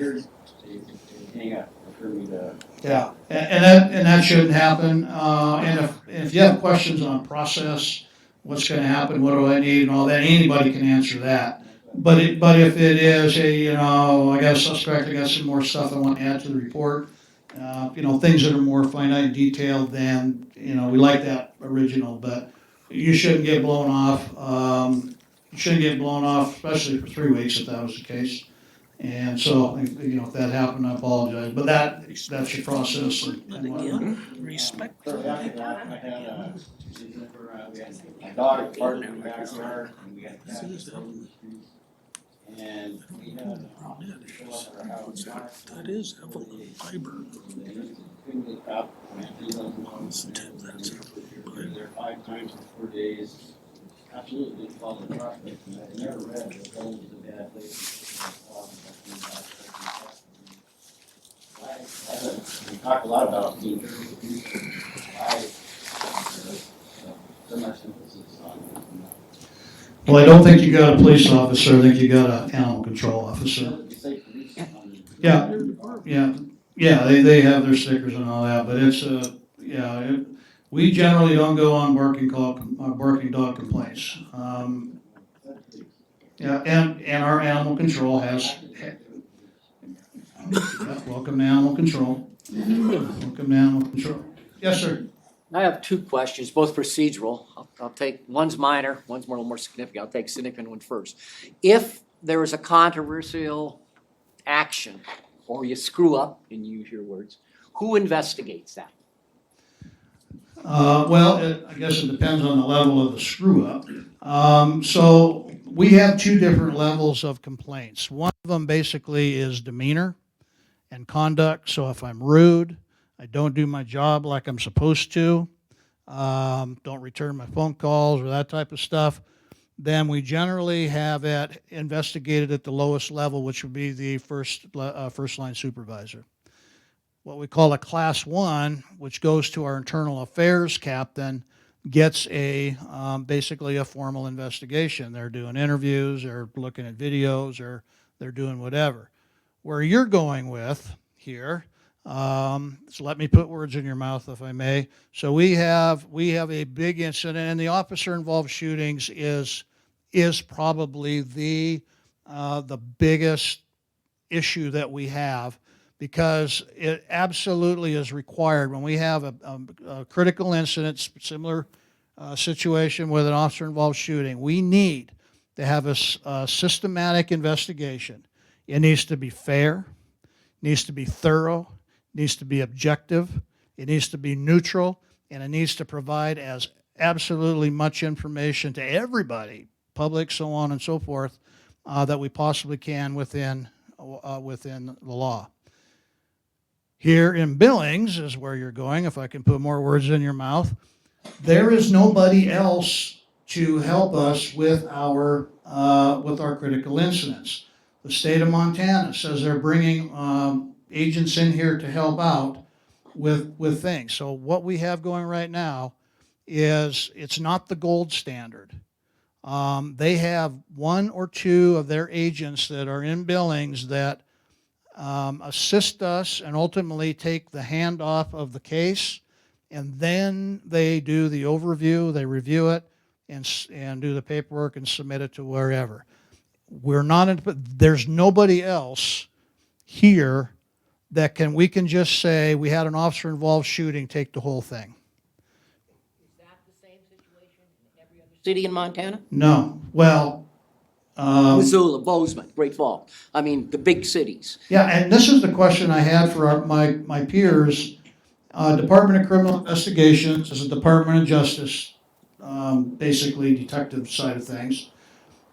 hang up, refer me to. Yeah, and that shouldn't happen. And if you have questions on process, what's going to happen, what do I need, and all that, anybody can answer that. But if it is I got a suspect, I got some more stuff I want to add to the report, things that are more finite and detailed, then we like that original. But you shouldn't get blown off. You shouldn't get blown off, especially for 3 weeks if that was the case. And so, if that happened, I apologize, but that's your process. But again, respect for So what after they that, done. I had, we had my dog parked in the backyard, and we had cats roaming the streets. And we had an officer show up at our house. That is Evelyn Fiber. They used to clean the up, and he doesn't want to. We were there 5 times in 4 days. Absolutely didn't follow the traffic, and I never read that that was a bad place. We talk a lot about being very abusive. So much emphasis on. Well, I don't think you got a police officer, I think you got an animal control officer. You say police on. Yeah, they have their stickers and all that, but it's, we generally don't go on barking dog complaints. And our animal control has, welcome to animal control. Welcome to animal control. Yes, sir. I have 2 questions, both procedural. I'll take, one's minor, one's a little more significant. I'll take significant one first. If there is a controversial action, or you screw up, and you use your words, who investigates that? I guess it depends on the level of the screw up. So we have 2 different levels of complaints. One of them basically is demeanor and conduct. So if I'm rude, I don't do my job like I'm supposed to, don't return my phone calls or that type of stuff, then we generally have it investigated at the lowest level, which would be the first line supervisor. What we call a class 1, which goes to our internal affairs captain, gets basically a formal investigation. They're doing interviews, they're looking at videos, or they're doing whatever. where you're going with here. So let me put words in your mouth, if I may. So we have a big incident, and the officer-involved shootings is probably the biggest issue that we have, because it absolutely is required when we have a critical incident, similar situation with an officer-involved shooting. We need to have a systematic investigation. It needs to be fair, needs to be thorough, needs to be objective, it needs to be neutral, and it needs to provide as absolutely much information to everybody, public, so on and so forth, that we possibly can within the law. Here in Billings is where you're going, if I can put more words in your mouth. There is nobody else to help us with our critical incidents. The state of Montana says they're bringing agents in here to help out with things. So what we have going right now is it's not the gold standard. They have one or two of their agents that are in Billings that assist us and ultimately take the hand off of the case, and then they do the overview, they review it, and do the paperwork and submit it to wherever. There's nobody else here that we can just say, we had an officer-involved shooting, take the whole thing. Is that the same situation in every other city in Montana? No. Well, Missoula, Bozeman, Great Falls. I mean, the big cities. yeah, and this is the question I had for my peers. Department of Criminal Investigations is a Department of Justice, basically detective side of things.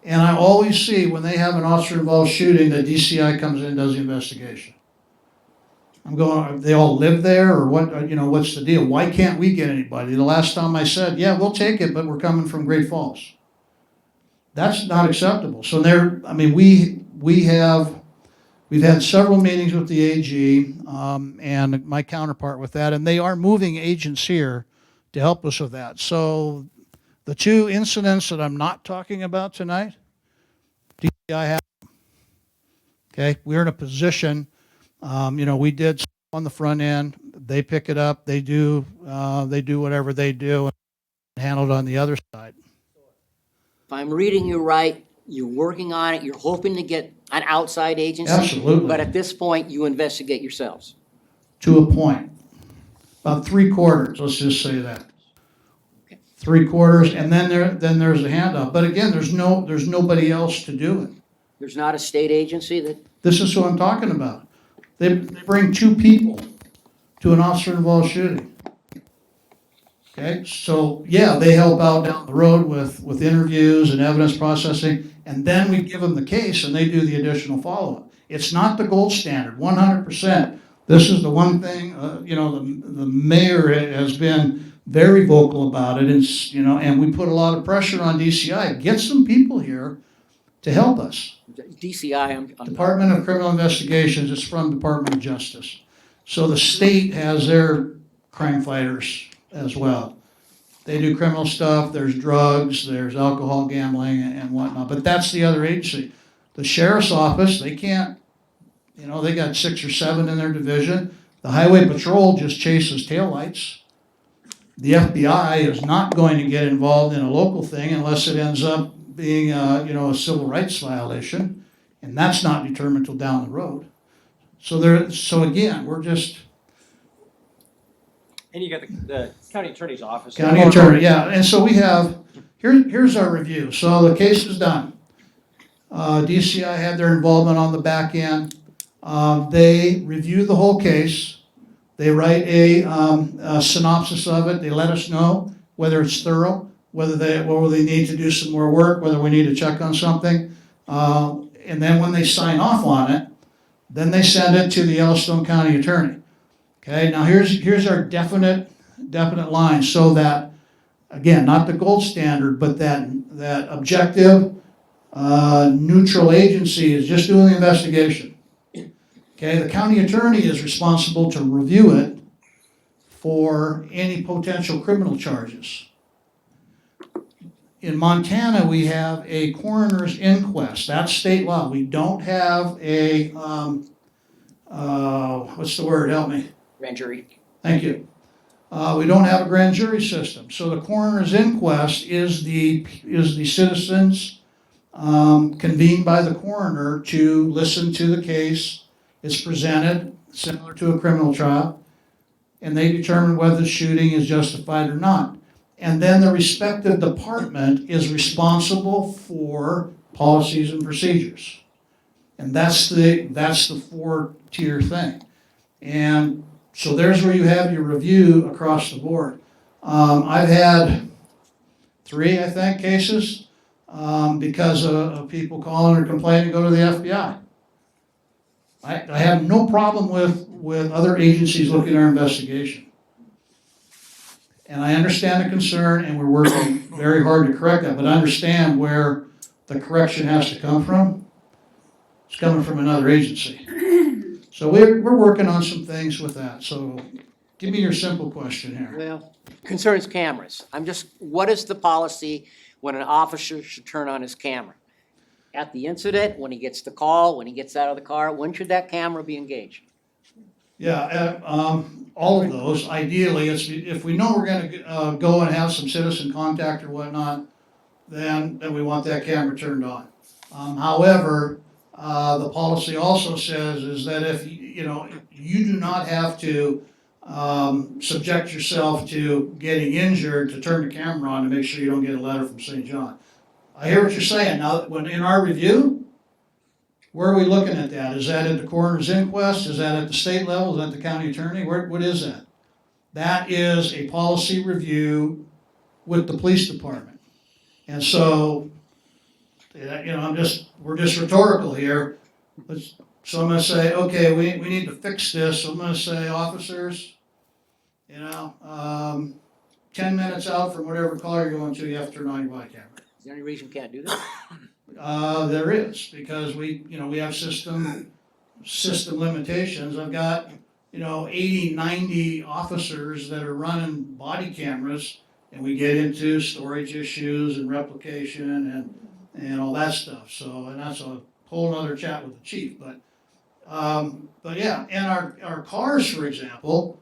And I always see when they have an officer-involved shooting, the DCI comes in and does the investigation. I'm going, they all live there, or what? What's the deal? Why can't we get anybody? The last time I said, yeah, we'll take it, but we're coming from Great Falls. That's not acceptable. So we've had several meetings with the AG and my counterpart with that, and they are moving agents here to help us with that. So the two incidents that I'm not talking about tonight, DCI have. Okay, we're in a position. We did stuff on the front end. They pick it up. They do whatever they do and handle it on the other side. If I'm reading you right, you're working on it, you're hoping to get an outside agency. Absolutely. But at this point, you investigate yourselves. To a point. About 3/4, let's just say that. 3/4, and then there's a handoff. But again, there's nobody else to do it. There's not a state agency that, This is what I'm talking about. They bring two people to an officer-involved shooting. Okay, so yeah, they help out down the road with interviews and evidence processing, and then we give them the case and they do the additional follow-up. It's not the gold standard, 100%. This is the one thing, the mayor has been very vocal about it, and we put a lot of pressure on DCI. Get some people here to help us. DCI, Department of Criminal Investigations is from Department of Justice. So the state has their crime fighters as well. They do criminal stuff, there's drugs, there's alcohol, gambling, and whatnot, but that's the other agency. The sheriff's office, they can't, they got 6 or 7 in their division. The highway patrol just chases taillights. The FBI is not going to get involved in a local thing unless it ends up being a civil rights violation, and that's not determined till down the road. So again, we're just And you got the county attorney's office. county attorney, yeah. And so we have here's our review. So the case is done. DCI had their involvement on the back end. They review the whole case. They write a synopsis of it. They let us know whether it's thorough, whether they need to do some more work, whether we need to check on something. And then when they sign off on it, then they send it to the Yellowstone County Attorney. Okay, now here's our definite line, so that, again, not the gold standard, but that objective, neutral agency is just doing the investigation. Okay, the county attorney is responsible to review it for any potential criminal charges. In Montana, we have a coroner's inquest. That's state law. We don't have a what's the word, help me? Grand jury. Thank you. We don't have a grand jury system, so the coroner's inquest is the citizens convened by the coroner to listen to the case. It's presented similar to a criminal trial, and they determine whether the shooting is justified or not. And then the respective department is responsible for policies and procedures. And that's the 4-tier thing. And so there's where you have your review across the board. I've had 3, I think, cases because of people calling or complaining, go to the FBI. I have no problem with other agencies looking at our investigation. And I understand the concern, and we're working very hard to correct that, but I understand where the correction has to come from. It's coming from another agency. So we're working on some things with that. So give me your simple question here. Well, concerns cameras. What is the policy when an officer should turn on his camera? At the incident, when he gets the call, when he gets out of the car, when should that camera be engaged? Yeah, all of those, ideally, if we know we're gonna go and have some citizen contact or whatnot, then we want that camera turned on. However, the policy also says is that if, you do not have to subject yourself to getting injured to turn the camera on to make sure you don't get a letter from St. John. I hear what you're saying. Now, when in our review, where are we looking at that? Is that at the coroner's inquest? Is that at the state level? Is that the county attorney? What is that? That is a policy review with the police department. And so, we're just rhetorical here. So I'm gonna say, okay, we need to fix this. So I'm gonna say, officers, 10 minutes out from whatever car you're going to, you have to turn on your body camera. Is there any reason we can't do that? There is, because we have system limitations. I've got, 80, 90 officers that are running body cameras, and we get into storage issues and replication and all that stuff. So, and that's a whole nother chat with the chief, but yeah, and our cars, for example,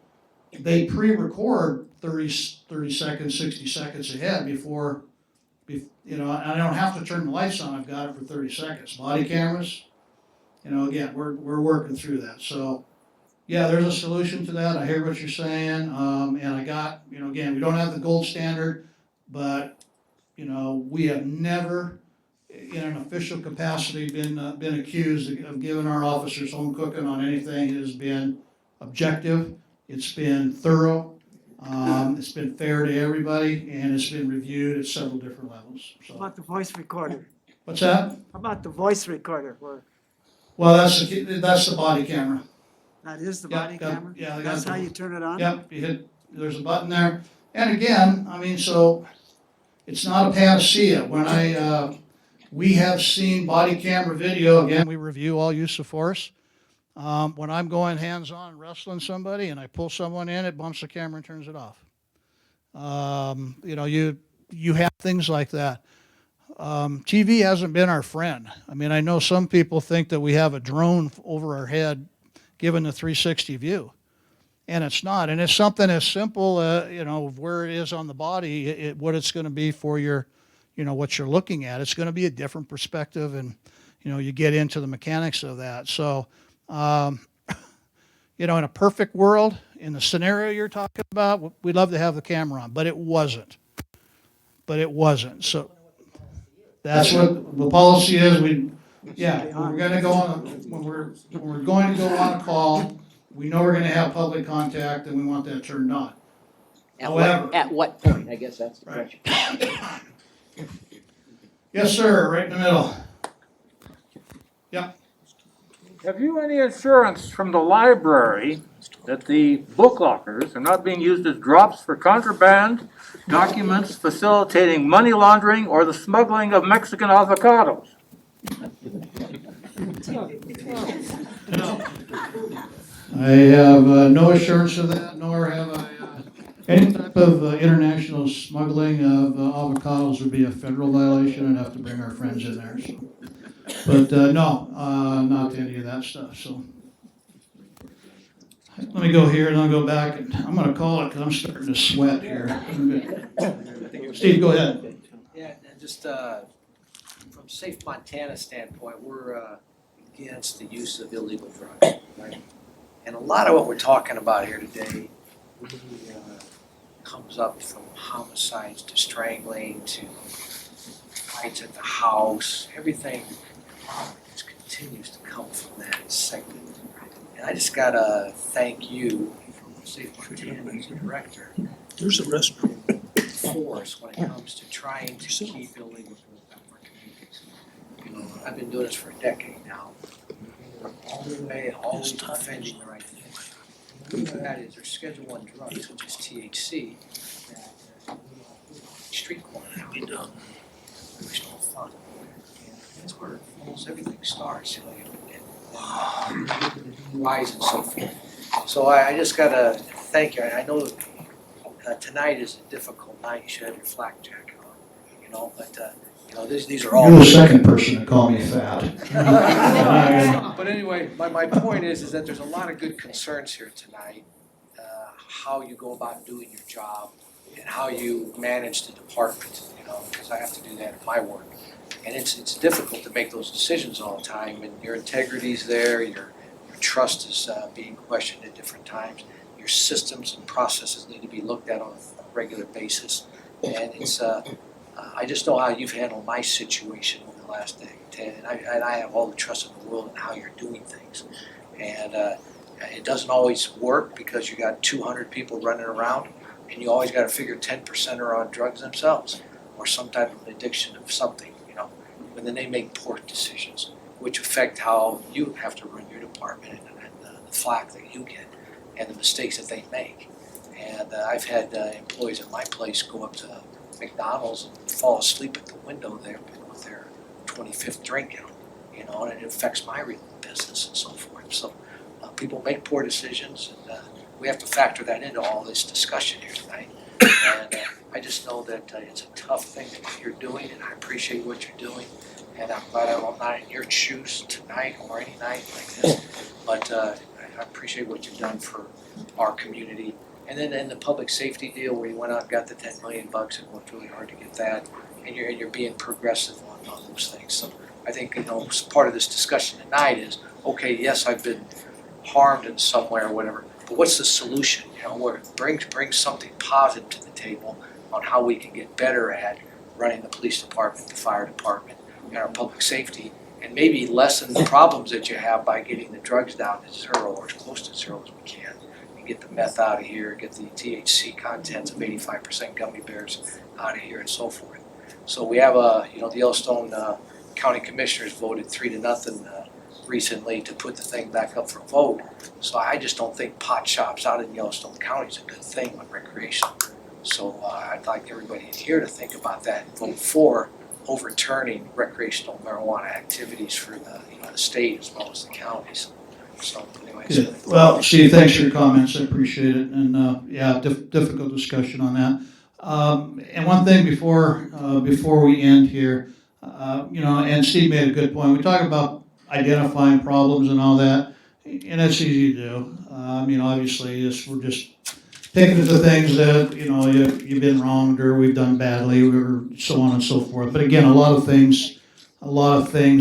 they pre-record 30 seconds, 60 seconds ahead before, and I don't have to turn the lights on, I've got it for 30 seconds. Body cameras, again, we're working through that. So, yeah, there's a solution to that. I hear what you're saying. And I got, again, we don't have the gold standard, but, we have never, in an official capacity, been accused of giving our officers home cooking on anything. It has been objective, it's been thorough, it's been fair to everybody, and it's been reviewed at several different levels. How So, about the voice recorder? what's that? How about the voice recorder? Well, that's the body camera. That is the Yeah, body got- camera? yeah, I got That's the- how you turn it on? Yep, there's a button there. And again, so it's not a panacea. When we have seen body camera video, again, we review all use of force. When I'm going hands-on and wrestling somebody and I pull someone in, it bumps the camera and turns it off. You have things like that. TV hasn't been our friend. I mean, I know some people think that we have a drone over our head giving the 360 view. And it's not. And it's something as simple, of where it is on the body, what it's going to be for your, what you're looking at. It's going to be a different perspective, and, you get into the mechanics of that. So, in a perfect world, in the scenario you're talking about, we'd love to have the camera on, but it wasn't. So that's what the policy is. When we're going to go on, when we're going to go on a call, we know we're going to have public contact, and we want that turned on. However, At what point? I guess that's the question. yes, sir, right in the middle. Yep. Have you any assurance from the library that the book lockers are not being used as drops for contraband, documents facilitating money laundering, or the smuggling of Mexican avocados? I have no assurance of that, nor have I, any type of international smuggling of avocados would be a federal violation. I'd have to bring our friends in there, so. But, no, not any of that stuff, so. Let me go here and I'll go back and I'm gonna call it because I'm starting to sweat here. Steve, go ahead. Yeah, and just from Safe Montana standpoint, we're against the use of illegal drugs, right? And a lot of what we're talking about here today really comes up from homicides to strangling to fights at the house. Everything just continues to come from that segment. And I just gotta thank you from Safe Montana as a director There's a restroom. force when it comes to trying to keep illegal drugs out of our communities. You know, I've been doing this for a decade now. All the way, always defending the right thing. That is, there's Schedule I drugs such as THC that street corner now. There's no fun. And that's where almost everything starts, you know, and rise and so forth. So I just gotta thank you. I know tonight is a difficult night. You should have your flak jacket on, you know, but you know, these are all. You're the second person to call me fat. But anyway, my point is that there's a lot of good concerns here tonight. How you go about doing your job and how you manage the department, you know, because I have to do that in my work. And it's difficult to make those decisions all the time, and your integrity's there, your trust is being questioned at different times. Your systems and processes need to be looked at on a regular basis. And it's I just know how you've handled my situation over the last day, Ted, and I have all the trust in the world in how you're doing things. And it doesn't always work because you got 200 people running around, and you always got to figure 10% are on drugs themselves or some type of addiction of something, you know. And then they make poor decisions, which affect how you have to run your department and the flack that you get and the mistakes that they make. And I've had employees at my place go up to McDonald's and fall asleep at the window there with their 25th drink out, you know, and it affects my real business and so forth. So people make poor decisions, and we have to factor that into all this discussion here tonight. And I just know that it's a tough thing that you're doing, and I appreciate what you're doing. And I'm glad I'm not in your shoes tonight or any night like this. But I appreciate what you've done for our community. And then in the public safety deal where you went out and got the $10 million and worked really hard to get that, and you're being progressive on those things. So I think, you know, part of this discussion tonight is, okay, yes, I've been harmed in some way or whatever, but what's the solution? You know, where bring something positive to the table on how we can get better at running the police department, the fire department, and our public safety, and maybe lessen the problems that you have by getting the drugs down to zero or as close to zero as we can. And get the meth out of here, get the THC contents of 85% gummy bears out of here and so forth. So we have you know, the Yellowstone County Commissioners voted 3-0 recently to put the thing back up for vote. So I just don't think pot shops out in Yellowstone County is a good thing with recreational. So I'd like everybody in here to think about that and vote for overturning recreational marijuana activities for the, you know, the state as well as the counties. So anyways. Good. Well, Steve, thanks for your comments. I appreciate it. And yeah, difficult discussion on that. And one thing before we end here, you know, and Steve made a good point. We talk about identifying problems and all that, and that's easy to do. You know, obviously, we're just picking at the things that, you know, you've been wronged or we've done badly or so on and so forth. But again, a lot of things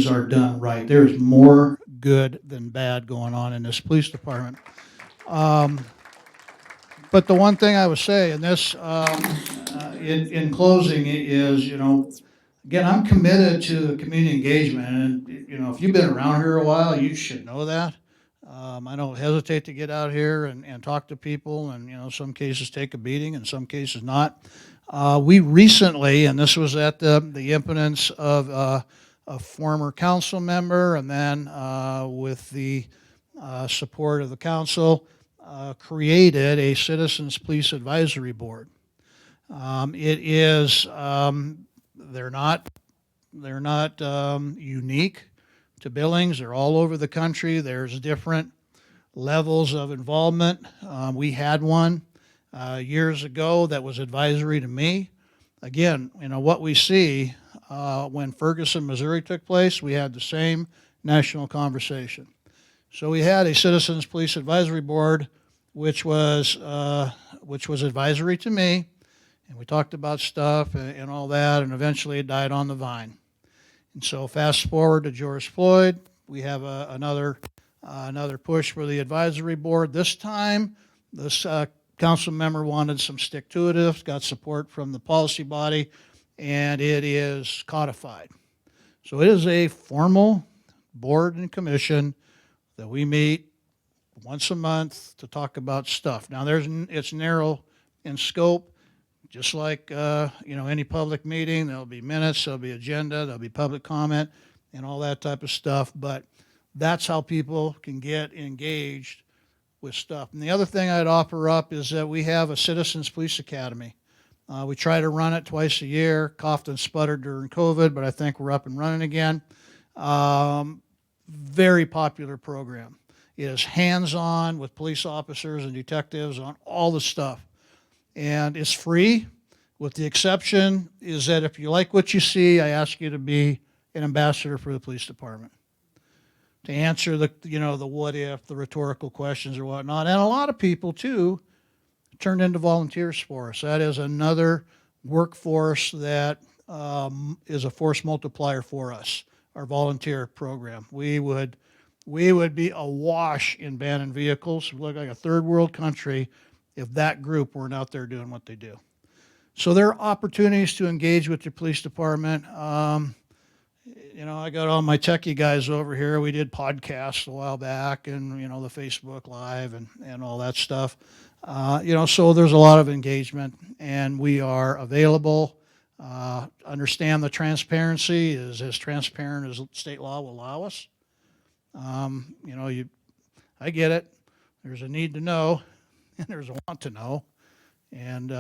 are done right. There's more good than bad going on in this police department. But the one thing I would say in this, in closing, is, you know, again, I'm committed to community engagement, and, you know, if you've been around here a while, you should know that. I don't hesitate to get out here and talk to people, and, you know, some cases take a beating, in some cases not. We recently, and this was at the impetus of a former council member, and then with the support of the council, created a Citizens Police Advisory Board. It is, they're not unique to Billings. They're all over the country. There's different levels of involvement. We had one years ago that was advisory to me. Again, you know, what we see when Ferguson, Missouri took place, we had the same national conversation. So we had a Citizens Police Advisory Board which was advisory to me, and we talked about stuff and all that, and eventually it died on the vine. And so fast forward to George Floyd, we have another push for the advisory board. This time, this council member wanted some stick-to-itives, got support from the policy body, and it is codified. So it is a formal board and commission that we meet once a month to talk about stuff. Now, it's narrow in scope, just like any public meeting. There'll be minutes, there'll be agenda, there'll be public comment, and all that type of stuff. But that's how people can get engaged with stuff. And the other thing I'd offer up is that we have a Citizens Police Academy. We try to run it twice a year. Coughed and sputtered during COVID, but I think we're up and running again. Very popular program. It is hands-on with police officers and detectives on all the stuff. And it's free, with the exception is that if you like what you see, I ask you to be an ambassador for the police department. To answer the what if, the rhetorical questions or whatnot. And a lot of people, too, turned into volunteers for us. That is another workforce that is a force multiplier for us, our volunteer program. We would be awash in abandoned vehicles. We look like a third world country if that group weren't out there doing what they do. So there are opportunities to engage with your police department. I got all my techie guys over here. We did podcasts a while back and, the Facebook Live and all that stuff. So there's a lot of engagement, and we are available. Understand the transparency is as transparent as state law will allow us. I get it. There's a need to know, and there's a want to know, and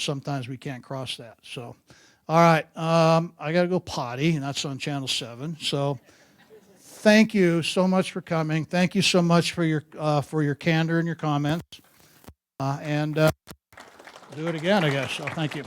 sometimes we can't cross that. So, all right, I got to go potty, and that's on Channel 7. So, thank you so much for coming. Thank you so much for your candor and your comments, and do it again, I guess. So, thank you.